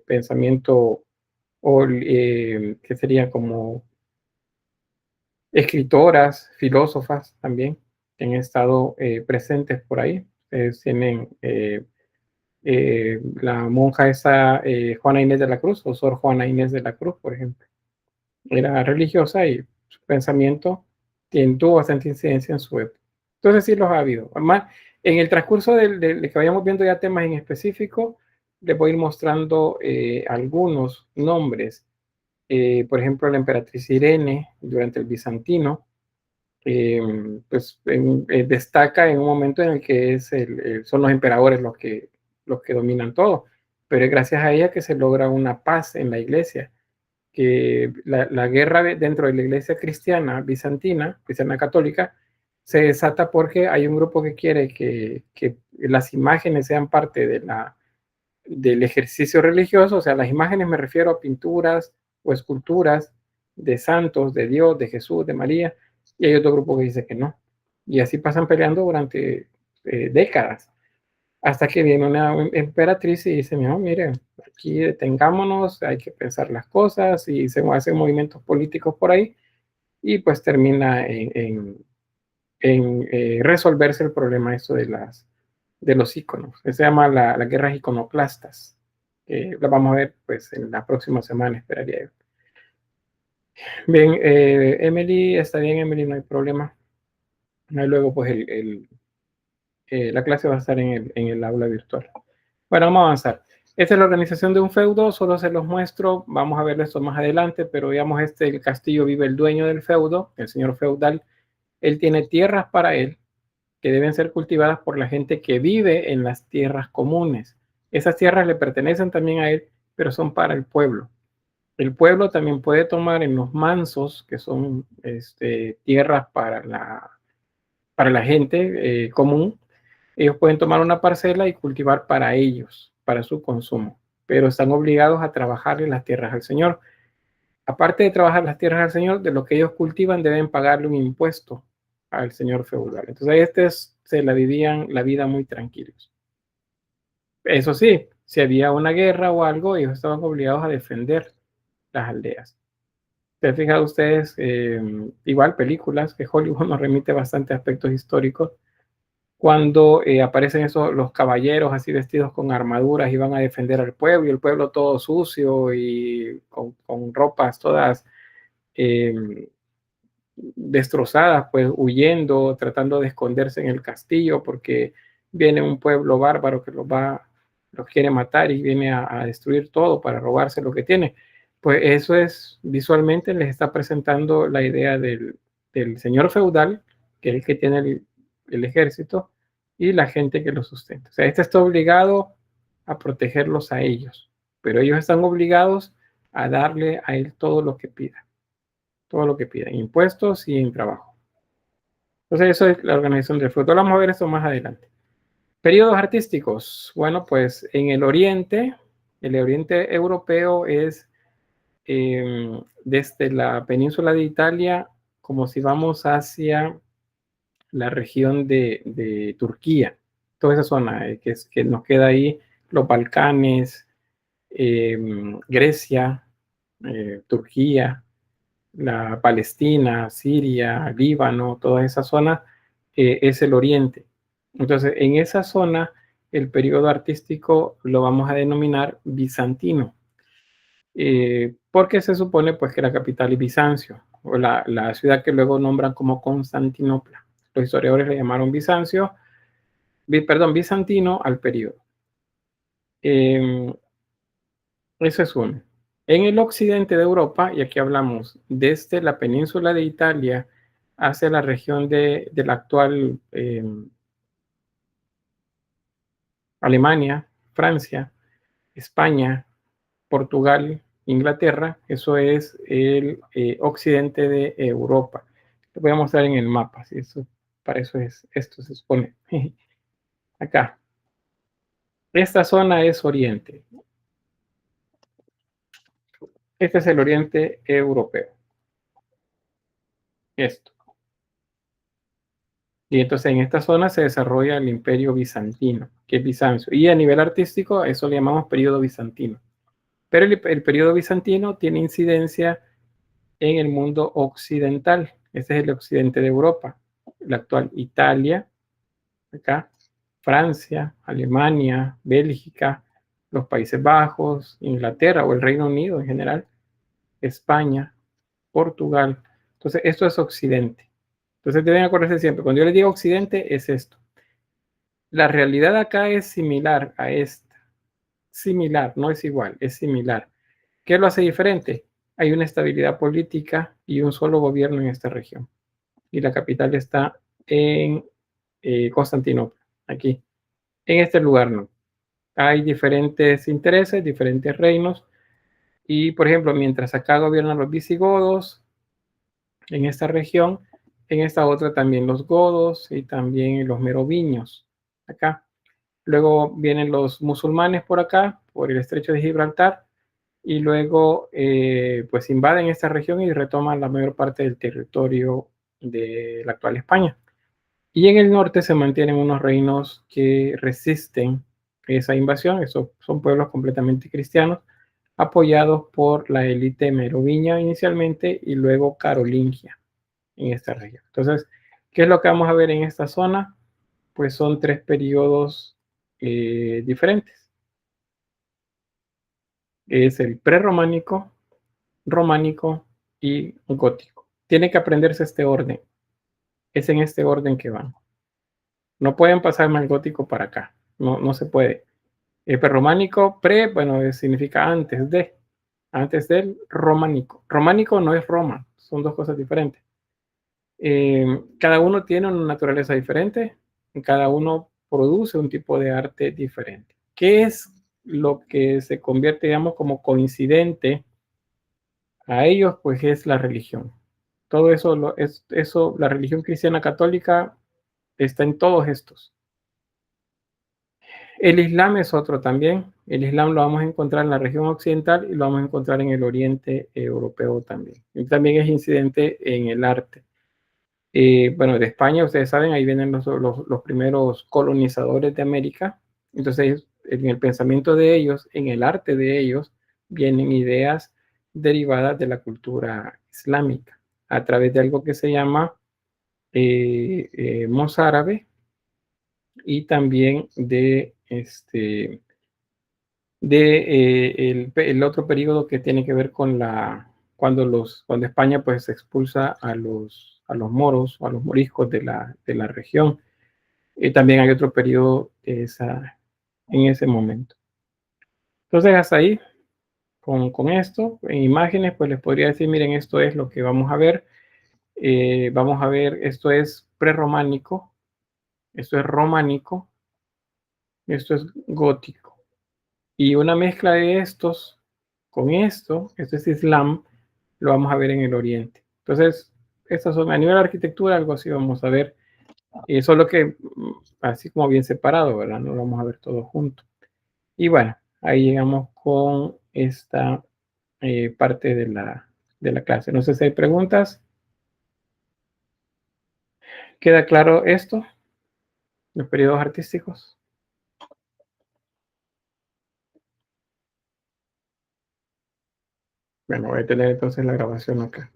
Speaker 1: pensamiento o que serían como escritoras, filósofas también, que han estado presentes por ahí. Tienen la monja esa, Juana Inés de la Cruz, o Sor Juana Inés de la Cruz, por ejemplo. Era religiosa y su pensamiento tuvo bastante incidencia en su época. Entonces sí los ha habido. Además, en el transcurso de que vayamos viendo ya temas en específico, les voy a ir mostrando algunos nombres. Por ejemplo, la emperatriz Irene durante el bizantino, pues destaca en un momento en el que son los emperadores los que dominan todo. pero es gracias a ella que se logra una paz en la iglesia, que la guerra dentro de la iglesia cristiana bizantina, cristiana católica, se desata porque hay un grupo que quiere que las imágenes sean parte del ejercicio religioso. O sea, las imágenes me refiero a pinturas o esculturas de santos, de Dios, de Jesús, de María, y hay otro grupo que dice que no. Y así pasan peleando durante décadas, hasta que viene una emperatriz y dice, no, mire, aquí detengámonos, hay que pensar las cosas, y se hacen movimientos políticos por ahí, y pues termina en resolverse el problema esto de los íconos. Se llama las guerras iconoclastas. La vamos a ver pues en la próxima semana, esperaría yo. Bien, Emily, está bien, Emily, no hay problema. Luego pues la clase va a estar en el aula virtual. Bueno, vamos a avanzar. Esta es la organización de un feudo, solo se los muestro, vamos a ver esto más adelante, pero digamos el castillo vive el dueño del feudo, el señor feudal. Él tiene tierras para él, que deben ser cultivadas por la gente que vive en las tierras comunes. Esas tierras le pertenecen también a él, pero son para el pueblo. El pueblo también puede tomar en los mansos, que son tierras para la gente común. Ellos pueden tomar una parcela y cultivar para ellos, para su consumo, pero están obligados a trabajar en las tierras al Señor. Aparte de trabajar las tierras al Señor, de lo que ellos cultivan deben pagarle un impuesto al señor feudal. Entonces se la vivían la vida muy tranquilos. Eso sí, si había una guerra o algo, ellos estaban obligados a defender las aldeas. ¿Se fijan ustedes? Igual películas, que Hollywood nos remite bastante a aspectos históricos, cuando aparecen los caballeros así vestidos con armaduras y van a defender al pueblo, y el pueblo todo sucio y con ropas todas destrozadas, pues huyendo, tratando de esconderse en el castillo porque viene un pueblo bárbaro que los quiere matar y viene a destruir todo para robarse lo que tiene. Pues eso es, visualmente les está presentando la idea del señor feudal, que es el que tiene el ejército, y la gente que lo sustenta. O sea, está obligado a protegerlos a ellos, pero ellos están obligados a darle a él todo lo que pida. Todo lo que piden, impuestos y en trabajo. Entonces eso es la organización del feudo. Vamos a ver esto más adelante. Periodos artísticos. Bueno, pues en el oriente europeo es desde la península de Italia, como si vamos hacia la región de Turquía, toda esa zona que nos queda ahí, los Balcanes, Grecia, Turquía, la Palestina, Siria, Líbano, toda esa zona es el oriente. Entonces, en esa zona, el periodo artístico lo vamos a denominar bizantino, porque se supone pues que la capital es Bizancio, o la ciudad que luego nombran como Constantinopla. Los historiadores le llamaron bizantino al periodo. Eso es uno. En el occidente de Europa, y aquí hablamos desde la península de Italia hacia la región de la actual Alemania, Francia, España, Portugal, Inglaterra, eso es el occidente de Europa. Lo voy a mostrar en el mapa, ¿sí? Para eso esto se expone. Acá. Esta zona es oriente. Este es el oriente europeo. Esto. Y entonces en esta zona se desarrolla el imperio bizantino, que es Bizancio. Y a nivel artístico, eso le llamamos periodo bizantino. Pero el periodo bizantino tiene incidencia en el mundo occidental. Este es el occidente de Europa. La actual Italia, acá, Francia, Alemania, Bélgica, los Países Bajos, Inglaterra o el Reino Unido en general, España, Portugal. Entonces, esto es occidente. Entonces, deben acordarse siempre, cuando yo les digo occidente, es esto. La realidad acá es similar a esta. Similar, no es igual, es similar. ¿Qué lo hace diferente? Hay una estabilidad política y un solo gobierno en esta región. Y la capital está en Constantinopla, aquí. En este lugar no. hay diferentes intereses, diferentes reinos. Y, por ejemplo, mientras acá gobiernan los visigodos en esta región, en esta otra también los godos y también los merovingios acá. Luego vienen los musulmanes por acá, por el estrecho de Gibraltar, y luego pues invaden esta región y retoman la mayor parte del territorio de la actual España. Y en el norte se mantienen unos reinos que resisten esa invasión. Esos son pueblos completamente cristianos, apoyados por la élite merovingia inicialmente y luego carolingia en esta región. Entonces, ¿qué es lo que vamos a ver en esta zona? Pues son 3 periodos diferentes. Es el prerrománico, románico y gótico. Tiene que aprenderse este orden. Es en este orden que van. No pueden pasarme al gótico para acá. No se puede. El prerrománico, bueno, significa antes del románico. Románico no es Roma, son dos cosas diferentes. Cada uno tiene una naturaleza diferente, cada uno produce un tipo de arte diferente. ¿Qué es lo que se convierte, digamos, como coincidente a ellos? Pues es la religión. Todo eso, la religión cristiana católica está en todos estos. El Islam es otro también. El Islam lo vamos a encontrar en la región occidental y lo vamos a encontrar en el oriente europeo también. Y también es incidente en el arte. Bueno, de España, ustedes saben, ahí vienen los primeros colonizadores de América. Entonces, en el pensamiento de ellos, en el arte de ellos, vienen ideas derivadas de la cultura islámica a través de algo que se llama mozárabe y también de el otro periodo que tiene que ver con cuando España pues expulsa a los moros o a los moriscos de la región. También hay otro periodo en ese momento. Entonces hasta ahí, con esto, en imágenes, pues les podría decir, miren, esto es lo que vamos a ver. Vamos a ver, esto es prerrománico, esto es románico, esto es gótico. Y una mezcla de estos con esto es Islam, lo vamos a ver en el Oriente. Entonces, estas son a nivel de arquitectura, algo así vamos a ver, solo que así como bien separado, ¿verdad? No lo vamos a ver todo junto. Y bueno, ahí llegamos con esta parte de la clase. No sé si hay preguntas. ¿Queda claro esto? Los periodos artísticos. Bueno, voy a tener entonces la grabación acá.